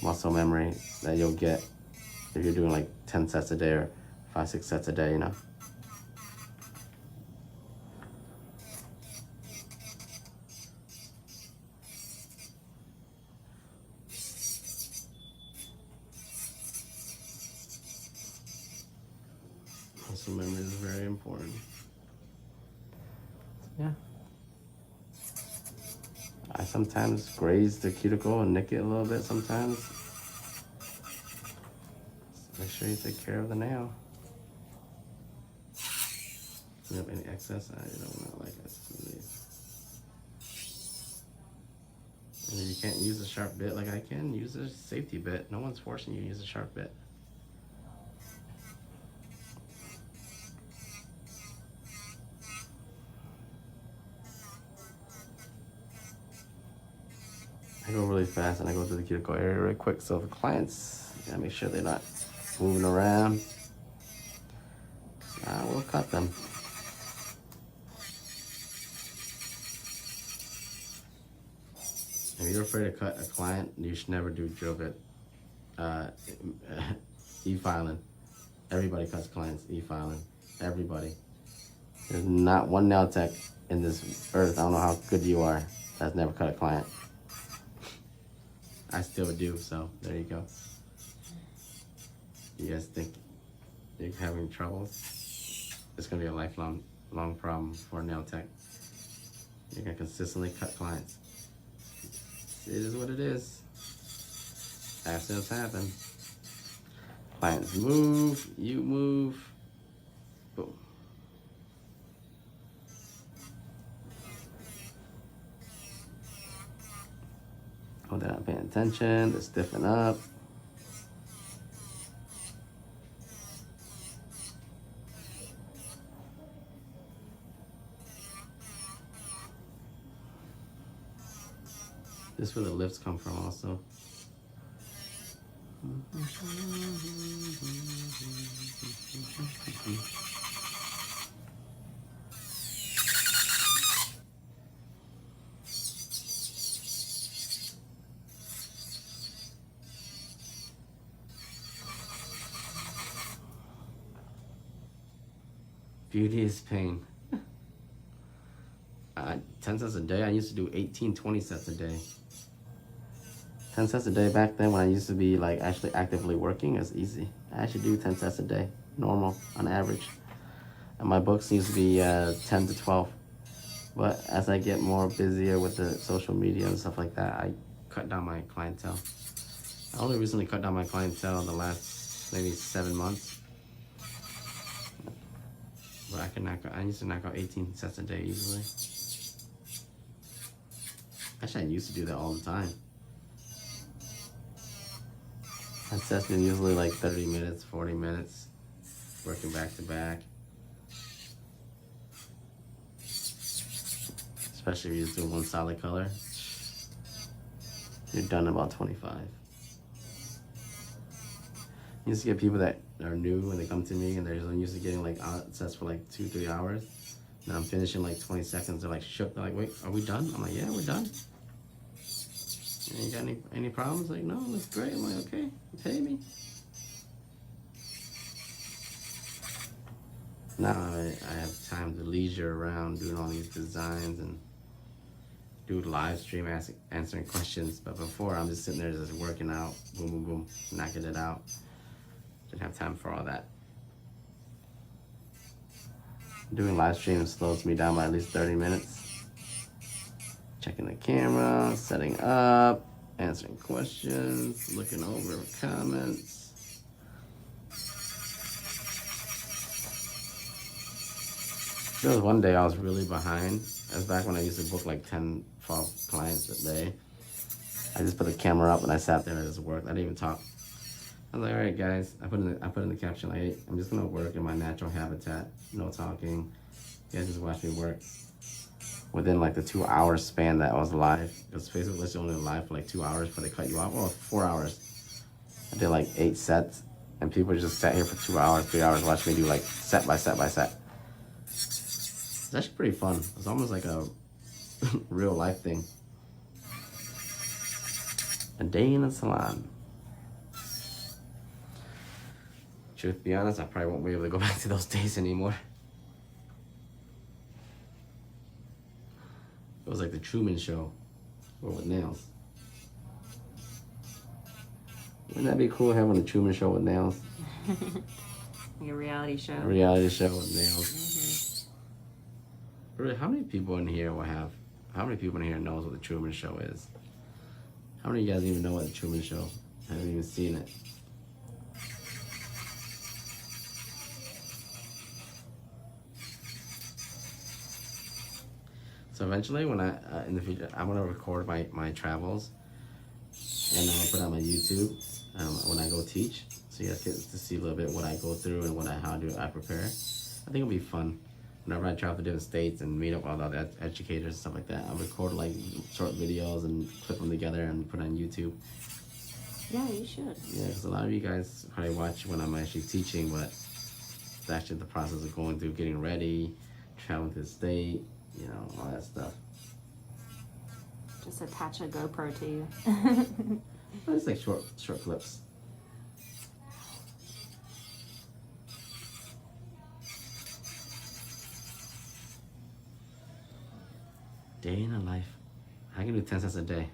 muscle memory that you'll get if you're doing like 10 sets a day or 5-6 sets a day, you know. Muscle memory is very important. Yeah. I sometimes graze the cuticle and nick it a little bit sometimes. So make sure you take care of the nail. Do you have any excess? I don't like excess. And if you can't use a sharp bit like I can, use a safety bit. No one's forcing you to use a sharp bit. I go really fast and I go through the cuticle area really quick, so the clients, gotta make sure they're not moving around. I will cut them. If you're afraid to cut a client, you should never do drill bit e-filing. Everybody cuts clients e-filing. Everybody. There's not one nail tech in this earth, I don't know how good you are, that's never cut a client. I still do, so there you go. You guys think you're having troubles? It's gonna be a lifelong problem for a nail tech. You're gonna consistently cut clients. It is what it is. Accidents happen. Clients move, you move. Boom. Oh, they're not paying attention, they stiffen up. This is where the lifts come from also. Beauty is pain. 10 sets a day. I used to do 18, 20 sets a day. 10 sets a day back then when I used to be like actually actively working is easy. I actually do 10 sets a day, normal, on average. And my books used to be 10 to 12. But as I get more busier with the social media and stuff like that, I cut down my clientele. I only recently cut down my clientele in the last maybe 7 months. But I used to knock out 18 sets a day easily. Actually, I used to do that all the time. My sets been usually like 30 minutes, 40 minutes, working back to back. Especially if you're just doing one solid color. You're done in about 25. I used to get people that are new when they come to me and they're used to getting like sets for like 2-3 hours. And I'm finishing like 20 seconds. They're like shook. They're like, wait, are we done? I'm like, yeah, we're done. You got any problems? Like, no, that's great. I'm like, okay, pay me. Now I have time to leisure around doing all these designs and do live stream answering questions. But before, I'm just sitting there just working out, boom, boom, boom, knocking it out. Didn't have time for all that. Doing live stream slows me down by at least 30 minutes. Checking the camera, setting up, answering questions, looking over comments. There was one day I was really behind. That's back when I used to book like 10, 12 clients a day. I just put the camera up and I sat there and I just worked. I didn't even talk. I was like, all right, guys. I put in the caption like, hey, I'm just gonna work in my natural habitat. No talking. You guys just watch me work. Within like the 2 hour span that I was live, because Facebook was only live for like 2 hours before they cut you off. Well, 4 hours. I did like 8 sets, and people just sat here for 2 hours, 3 hours, watching me do like set by set by set. It's actually pretty fun. It's almost like a real life thing. A day in a salon. Truth be honest, I probably won't be able to go back to those days anymore. It was like the Truman Show, but with nails. Wouldn't that be cool having a Truman Show with nails? Like a reality show. A reality show with nails. Really, how many people in here will have? How many people in here knows what the Truman Show is? How many of you guys even know what the Truman Show? Haven't even seen it. So eventually, when I in the future, I'm gonna record my travels, and I'll put it on my YouTube when I go teach, so you guys get to see a little bit what I go through and how I prepare. I think it'll be fun. Whenever I travel to different states and meet up with all the other educators and stuff like that, I'll record like short videos and clip them together and put it on YouTube. Yeah, you should. Yeah, because a lot of you guys probably watch when I'm actually teaching, but it's actually the process of going through getting ready, traveling to the state, you know, all that stuff. Just attach a GoPro to you. It's like short clips. Day in a life. I can do 10 sets a day.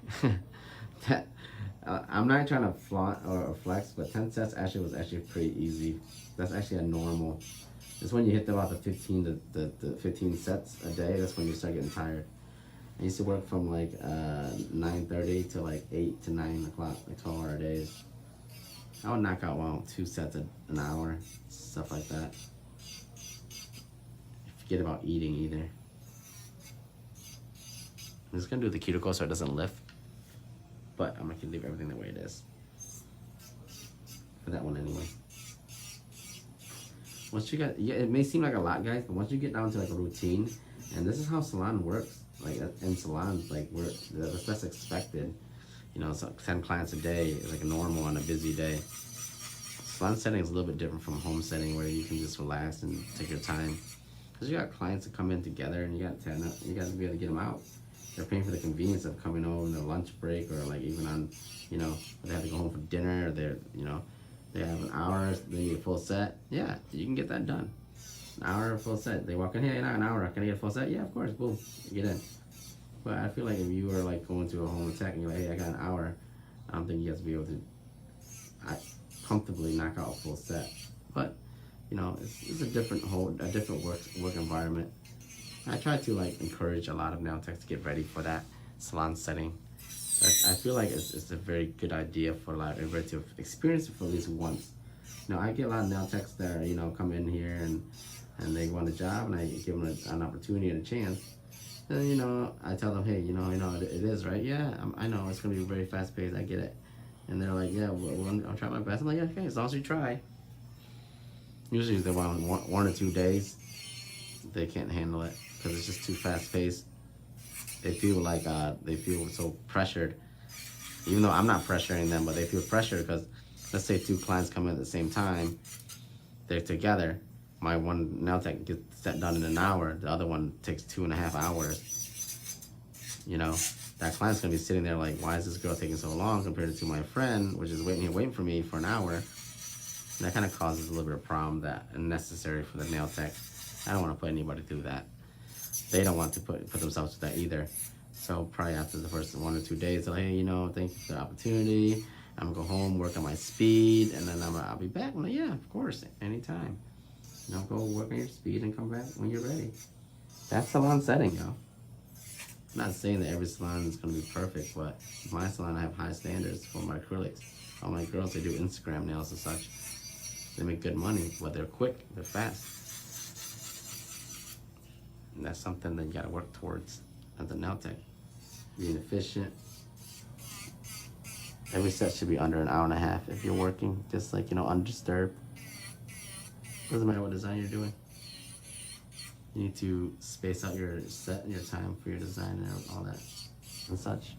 I'm not trying to flaunt or flex, but 10 sets was pretty easy. That's actually a normal. It's when you hit about the 15 sets a day, that's when you start getting tired. I used to work from like 9:30 to like 8 to 9 o'clock, like 12-hour days. I would knock out 2 sets an hour, stuff like that. Forget about eating either. I'm just gonna do the cuticle so it doesn't lift, but I'm gonna leave everything the way it is. For that one anyway. Once you get, it may seem like a lot, guys, but once you get down to like a routine, and this is how salon works, like in salons, like that's expected. You know, so 10 clients a day is like normal on a busy day. Salon setting is a little bit different from home setting where you can just relax and take your time. Because you got clients that come in together and you got to be able to get them out. They're paying for the convenience of coming over in their lunch break or like even on, you know, they have to go home for dinner or they're, you know, they have an hour, they need a full set. Yeah, you can get that done. An hour, full set. They walk in, hey, not an hour, can I get a full set? Yeah, of course, boom, get in. But I feel like if you were like going to a home tech and you're like, hey, I got an hour, I don't think you guys will be able to comfortably knock out a full set. But, you know, it's a different work environment. I try to like encourage a lot of nail techs to get ready for that salon setting. I feel like it's a very good idea for a lot of everybody to experience it for at least once. You know, I get a lot of nail techs that are, you know, come in here and they want a job and I give them an opportunity and a chance. And, you know, I tell them, hey, you know, it is, right? Yeah, I know it's going to be very fast paced. I get it. And they're like, yeah, well, I'll try my best. I'm like, yeah, okay, as long as you try. Usually they're on 1 or 2 days. They can't handle it because it's just too fast paced. They feel like they feel so pressured, even though I'm not pressuring them, but they feel pressured because let's say 2 clients come in at the same time, they're together. My one nail tech gets that done in an hour. The other one takes 2.5 hours. You know, that client's gonna be sitting there like, why is this girl taking so long compared to my friend, which is waiting for me for an hour. And that kind of causes a little bit of problem that unnecessary for the nail tech. I don't want to put anybody through that. They don't want to put themselves through that either. So probably after the first 1 or 2 days, they'll, hey, you know, thank you for the opportunity. I'm gonna go home, work on my speed, and then I'll be back. I'm like, yeah, of course, anytime. You know, go work on your speed and come back when you're ready. That's salon setting, yo. I'm not saying that every salon is gonna be perfect, but my salon I have high standards for my acrylics. All my girls, they do Instagram nails and such. They make good money, but they're quick, they're fast. And that's something that you gotta work towards as a nail tech. Being efficient. Every set should be under an hour and a half if you're working, just like, you know, undisturbed. Doesn't matter what design you're doing. You need to space out your set and your time for your design and all that and such.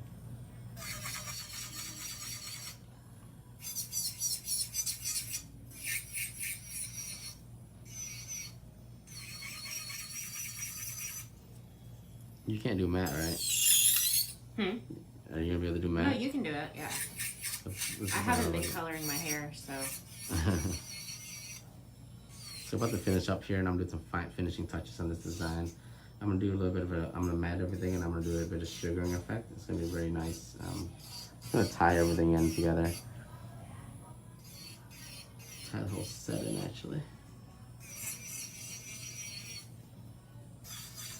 You can't do matte, right? Are you gonna be able to do matte? No, you can do it, yeah. I haven't been coloring my hair, so. So about to finish up here, and I'm doing some fine finishing touches on this design. I'm gonna do a little bit of I'm gonna matte everything, and I'm gonna do a bit of sugaring effect. It's gonna be very nice. I'm gonna tie everything in together. Tie the whole set in, actually.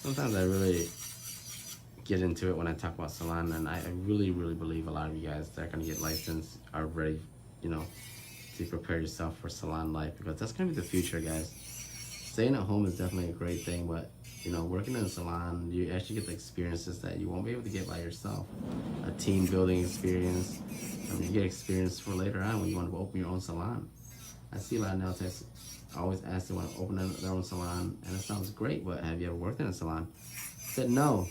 Sometimes I really get into it when I talk about salon, and I really, really believe a lot of you guys that are gonna get licensed are ready, you know, to prepare yourself for salon life, because that's gonna be the future, guys. Staying at home is definitely a great thing, but you know, working in a salon, you actually get the experiences that you won't be able to get by yourself. A team building experience. I mean, you get experience for later on when you want to open your own salon. I see a lot of nail techs always ask they want to open their own salon, and it sounds great, but have you ever worked in a salon? I said no.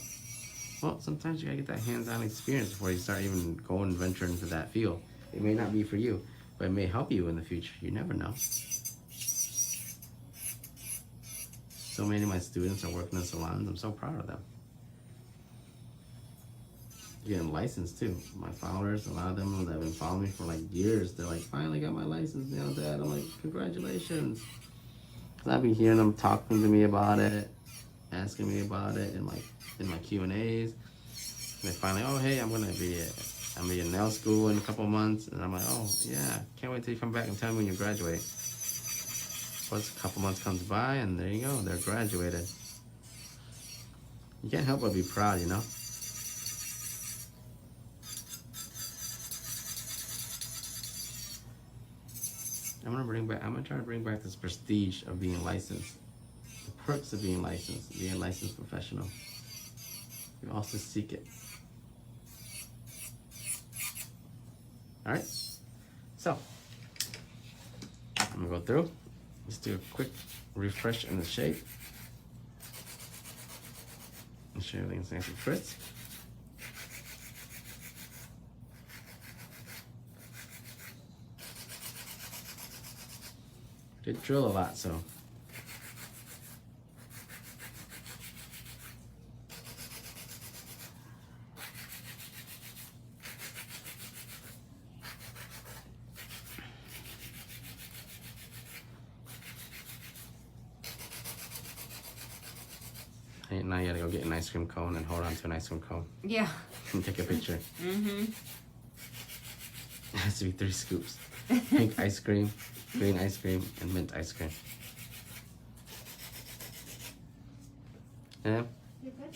Well, sometimes you gotta get that hands-on experience before you start even going and venturing into that field. It may not be for you, but it may help you in the future. You never know. So many of my students are working in salons. I'm so proud of them. Getting licensed too. My followers, a lot of them that have been following me for like years, they're like, finally got my license now, Dad. I'm like, congratulations. Cause I've been hearing them talking to me about it, asking me about it in my Q&As. And they finally, oh hey, I'm gonna be in nail school in a couple months, and I'm like, oh yeah, can't wait till you come back and tell me when you graduate. Once a couple months comes by, and there you go, they're graduated. You can't help but be proud, you know. I'm gonna try to bring back this prestige of being licensed, the perks of being a licensed professional. You also seek it. All right, so I'm gonna go through. Let's do a quick refresh in the shape. Make sure everything's nice and crisp. Did drill a lot, so. Now you gotta go get an ice cream cone and hold on to an ice cream cone. Yeah. And take a picture. Mm-hmm. It has to be 3 scoops. Pink ice cream, green ice cream, and mint ice cream. Yeah? You good?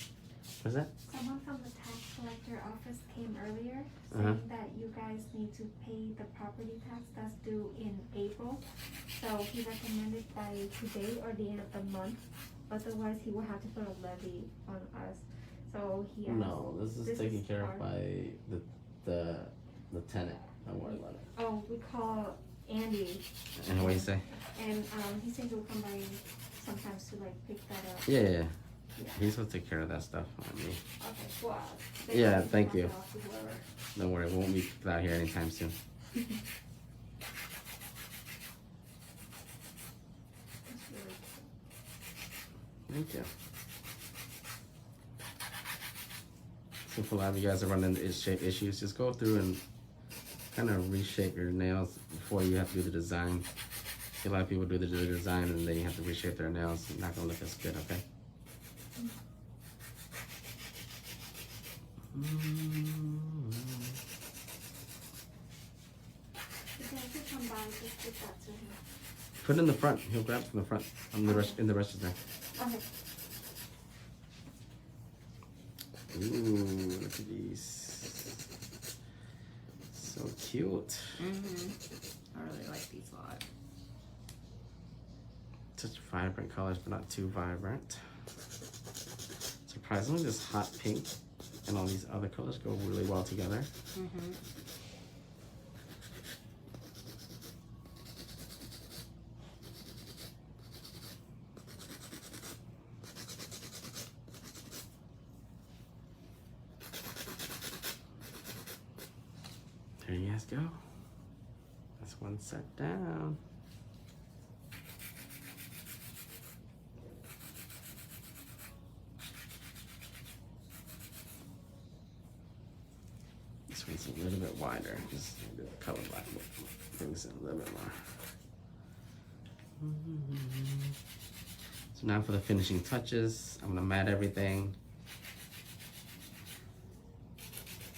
What's that? Someone from the tax collector office came earlier saying that you guys need to pay the property tax that's due in April. So he recommended by today or the end of the month. Otherwise, he will have to put a levy on us. So he asked, No, this is taken care of by the tenant. Don't worry about it. Oh, we call Andy. And what do you say? And he said he'll come by sometimes to like pick that up. Yeah. He's supposed to take care of that stuff, not me. Okay, well. Yeah, thank you. Off to whoever. Don't worry, it won't be out here anytime soon. Thank you. So if a lot of you guys are running into shape issues, just go through and kind of reshape your nails before you have to do the design. A lot of people do the design and they have to reshape their nails. It's not gonna look as good, okay? You guys can come by and just give that to him. Put it in the front. He'll grab from the front. In the register. Okay. Ooh, look at these. So cute. I really like these a lot. Such vibrant colors, but not too vibrant. Surprisingly, this hot pink and all these other colors go really well together. There you guys go. That's one set down. This one's a little bit wider, just a bit color black, brings it a little bit more. So now for the finishing touches, I'm gonna mat everything.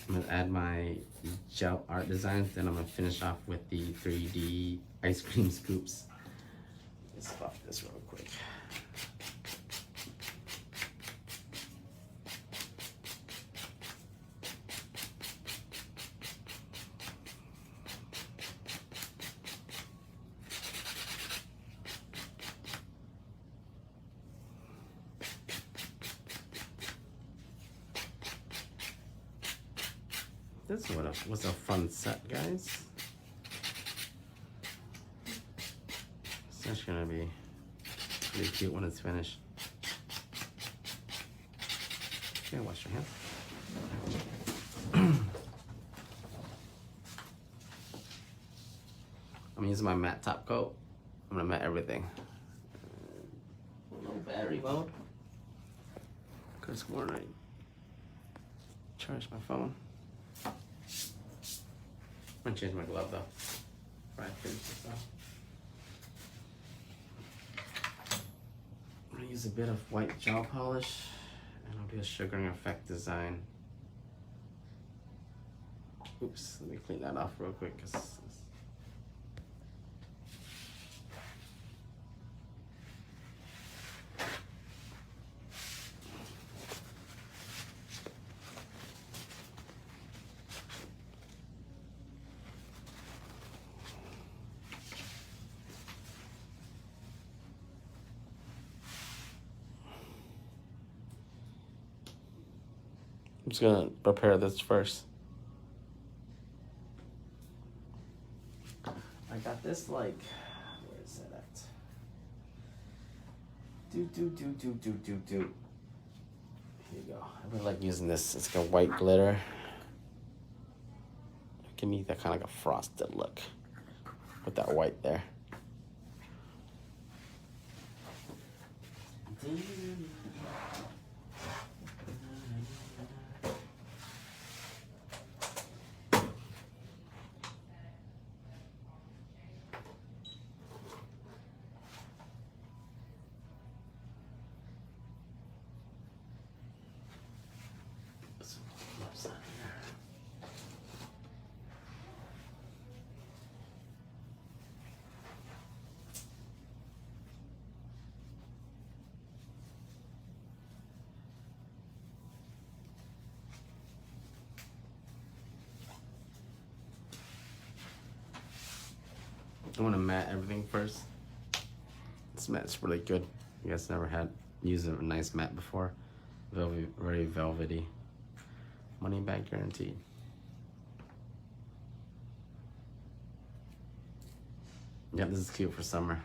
I'm gonna add my gel art designs, then I'm gonna finish off with the 3D ice cream scoops. Let's spot this real quick. This was a fun set, guys. It's actually gonna be pretty cute when it's finished. Okay, wash your hands. I'm using my matte top coat. I'm gonna matte everything. No battery mode. Cause when I charge my phone. I'm gonna change my glove though. Before I finish this off. I'm gonna use a bit of white gel polish and I'll do a sugaring effect design. Oops, let me clean that off real quick. I'm just gonna prepare this first. I got this like, where is it at? Here you go. I really like using this. It's like a white glitter. Give me that kind of like a frosted look with that white there. I want to mat everything first. This mat's really good. You guys never had used a nice mat before. Very velvety. Money back guaranteed. Yeah, this is cute for summer.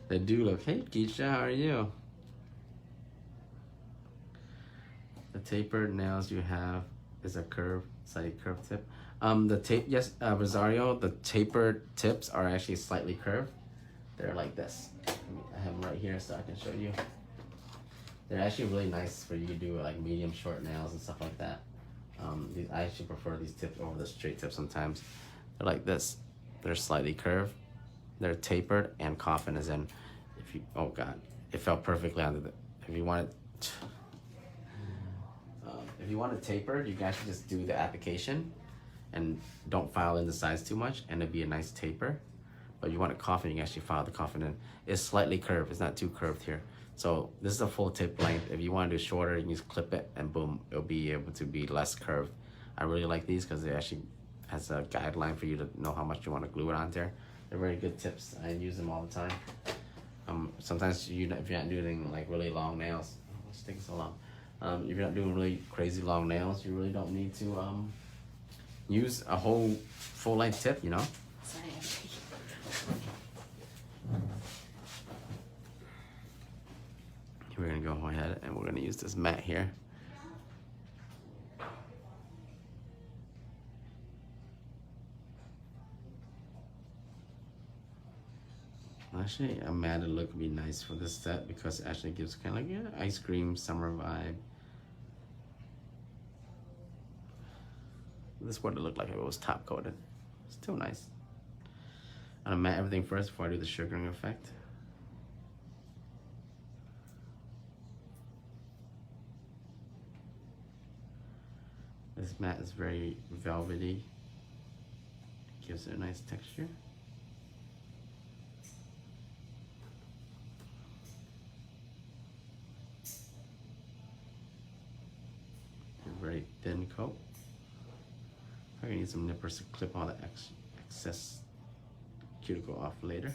They do look. Hey Keisha, how are you? The tapered nails you have is a slightly curved tip. The tape, yes, Rosario, the tapered tips are actually slightly curved. They're like this. I have them right here so I can show you. They're actually really nice for you to do like medium short nails and stuff like that. I actually prefer these tips over the straight tips sometimes. They're like this. They're slightly curved. They're tapered and coffin is in. If you, oh God, it fell perfectly onto the, if you want it tapered, you can actually just do the application and don't file in the sides too much and it'd be a nice taper. But if you want a coffin, you can actually file the coffin in. It's slightly curved. It's not too curved here. So this is a full tip length. If you want to do shorter, you can just clip it and boom, it'll be able to be less curved. I really like these because it actually has a guideline for you to know how much you want to glue it on there. They're very good tips. I use them all the time. Sometimes if you're not doing like really long nails, it's taking so long. If you're not doing really crazy long nails, you really don't need to use a whole full length tip, you know? Sorry. We're gonna go ahead and we're gonna use this mat here. Actually, a matted look would be nice for this set because it actually gives kind of like ice cream summer vibe. This is what it looked like if it was top coated. Still nice. I'm gonna mat everything first before I do the sugaring effect. This mat is very velvety. Gives it a nice texture. A very thin coat. I'm gonna need some nippers to clip all the excess cuticle off later.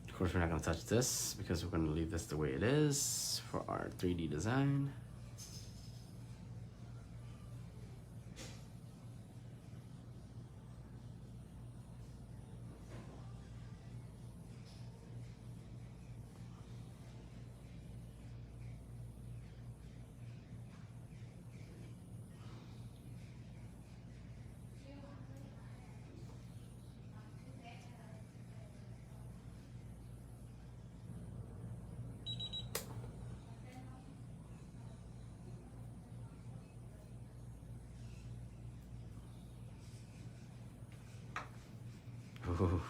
Of course, we're not going to touch this because we're going to leave this the way it is for our 3D design. Ooh.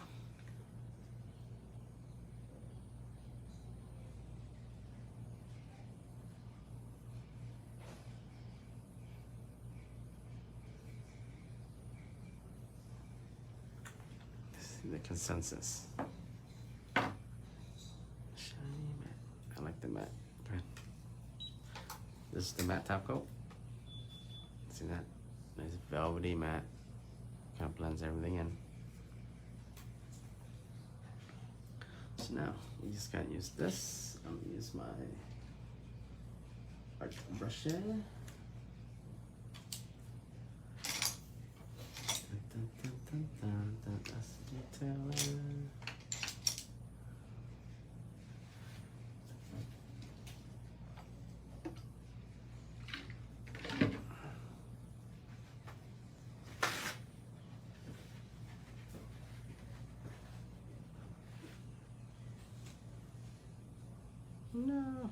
The consensus. Shiny matte. I like the matte. Good. This is the matte top coat. See that? Nice velvety matte. Kind of blends everything in. So now we just gotta use this. I'm gonna use my art brush here. That's the detailer. No,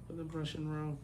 put the brush in wrong.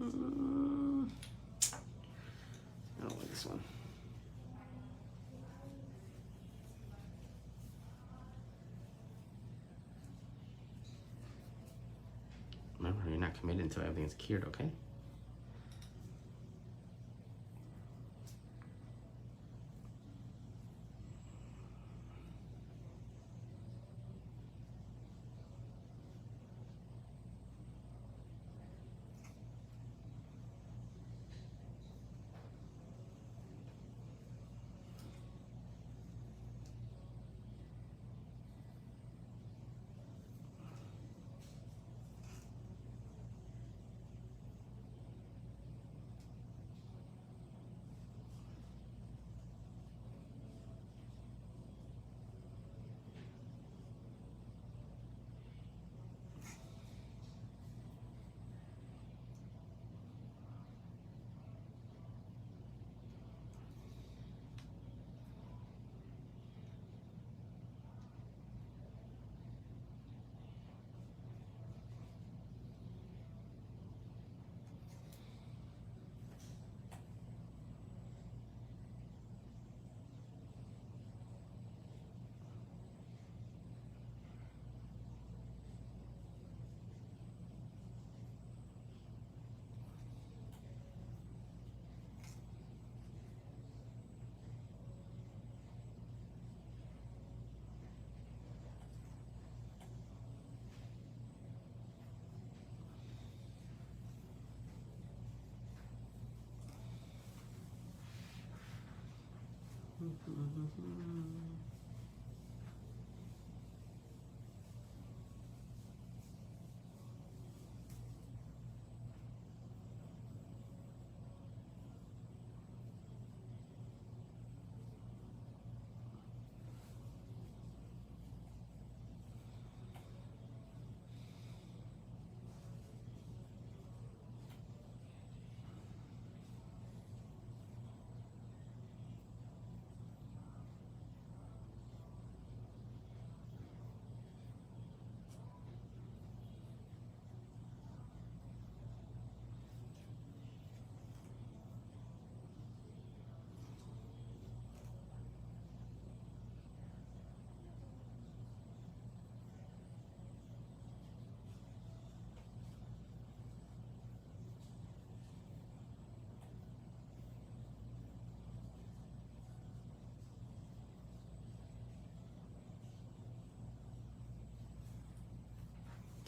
I don't like this one. Remember, you're not committed until everything's cured, okay?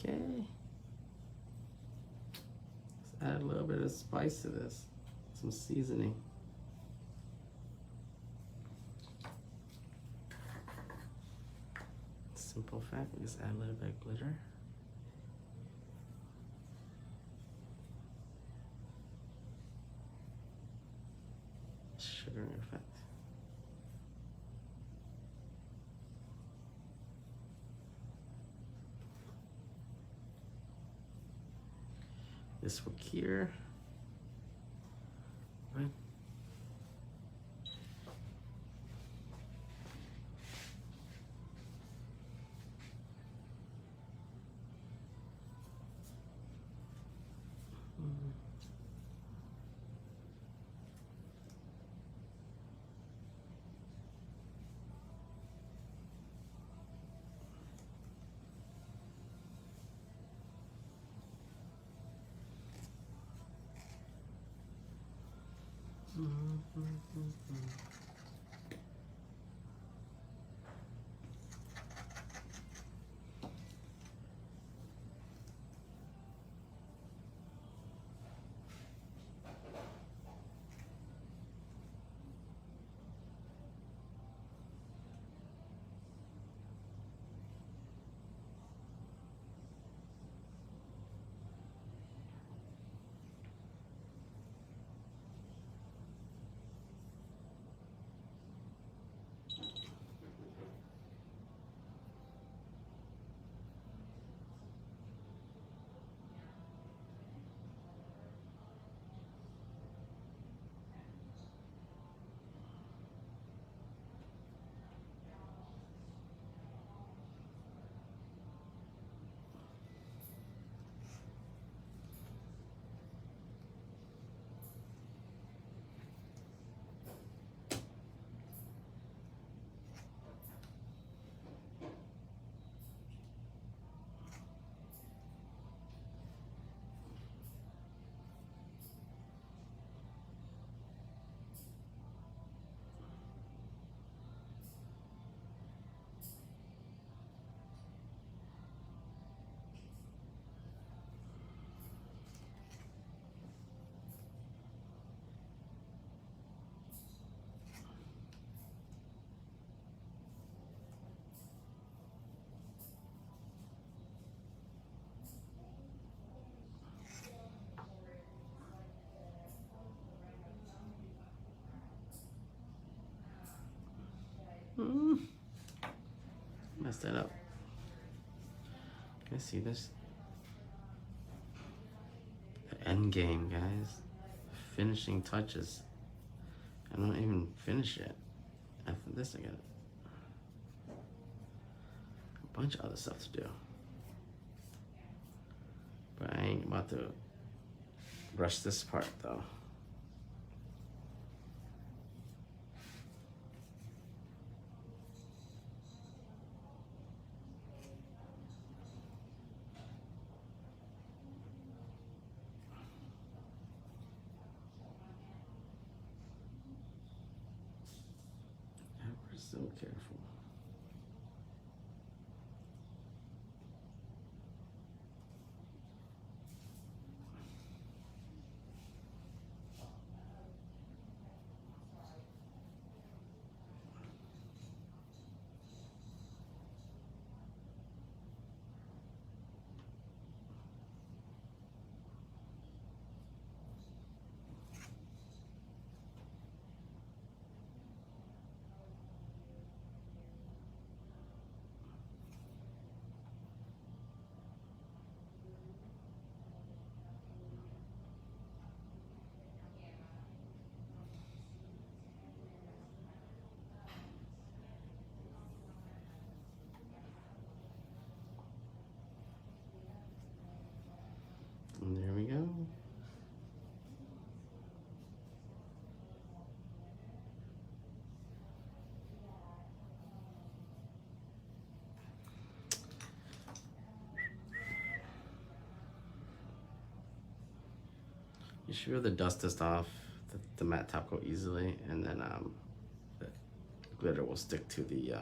Okay. Let's add a little bit of spice to this. Some seasoning. Simple fact, we just add a little bit of glitter. Sugar effect. This will cure. Right. Messed that up. Can I see this? The end game, guys. Finishing touches. I don't even finish it. After this, I got a bunch of other stuff to do. But I ain't about to rush this part though. We're so careful. And there we go. You should be able to dust this off, the matte top coat easily, and then the glitter will stick to the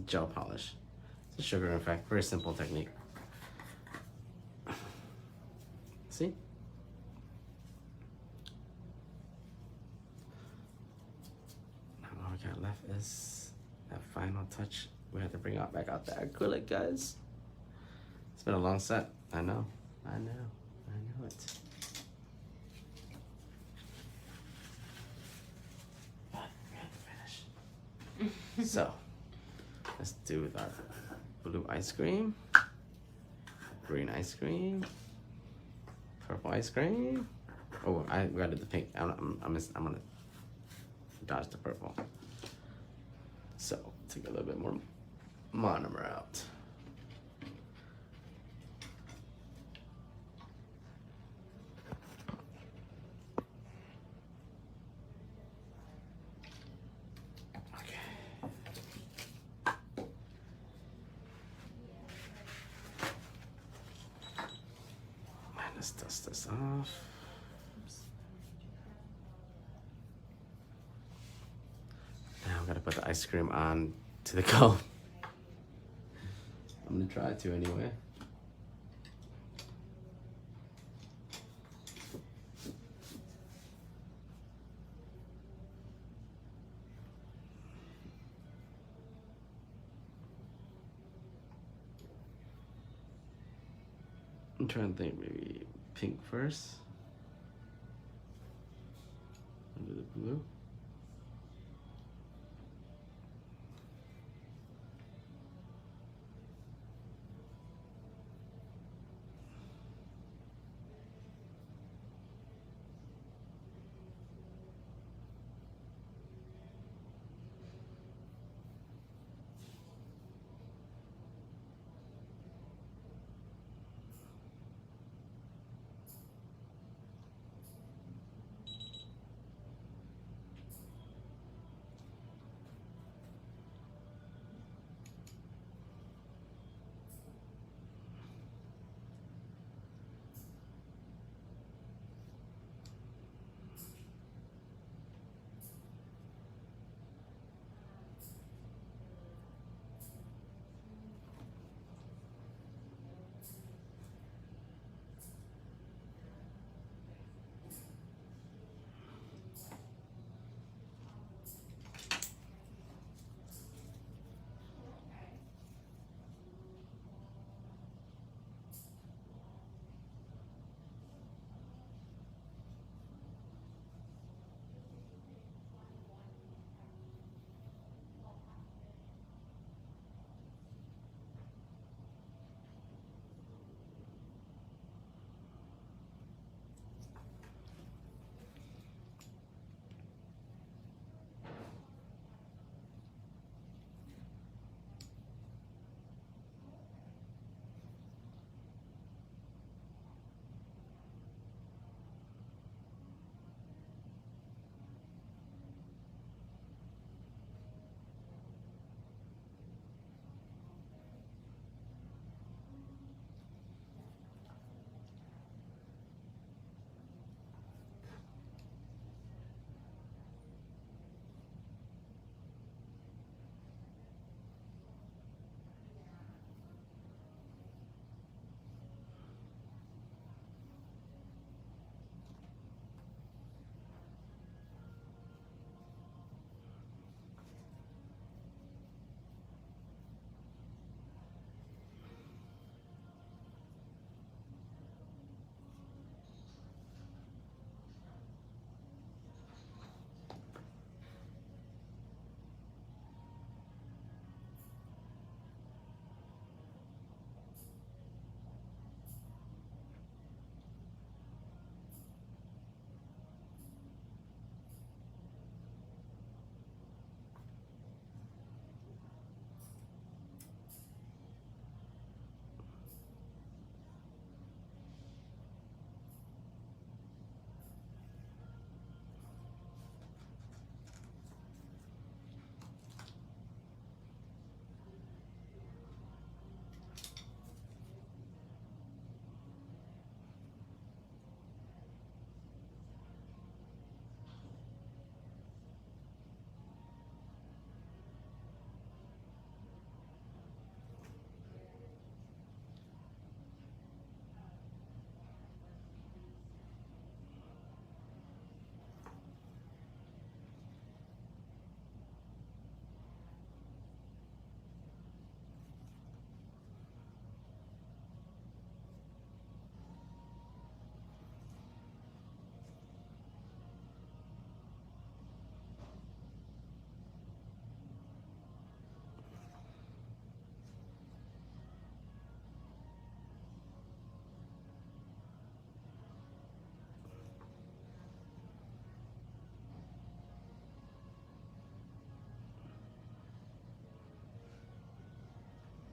gel polish. It's a sugar effect, very simple technique. See? Now all we got left is that final touch. We have to bring back out the acrylic, guys. It's been a long set. I know it. But we have to finish. So, let's do with our blue ice cream, green ice cream, purple ice cream. Oh, we gotta do the pink. I'm gonna dodge the purple. So, take a little bit more monomer out. Let's dust this off. Now I'm gonna put the ice cream on to the cone. I'm gonna try to anyway. I'm trying to think, maybe pink first. Under the blue.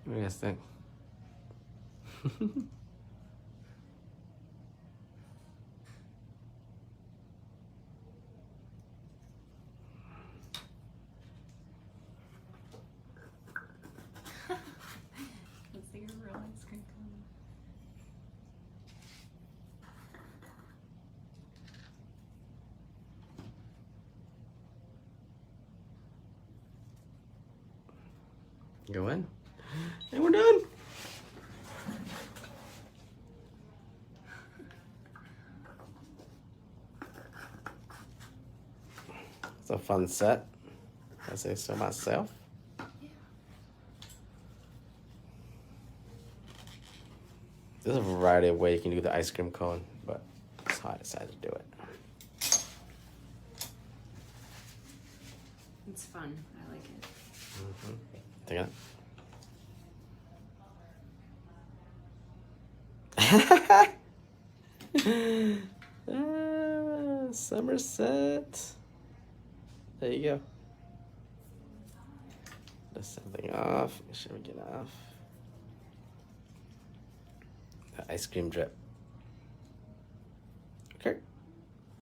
What do you guys think? Looks like a real ice cream cone. Go in. And we're done. It's a fun set. I say so myself. There's a variety of ways you can do the ice cream cone, but that's how I decided to do it. It's fun. I like it. Take it. Somerset. There you go. Dust something off. Make sure we get off. The ice cream drip.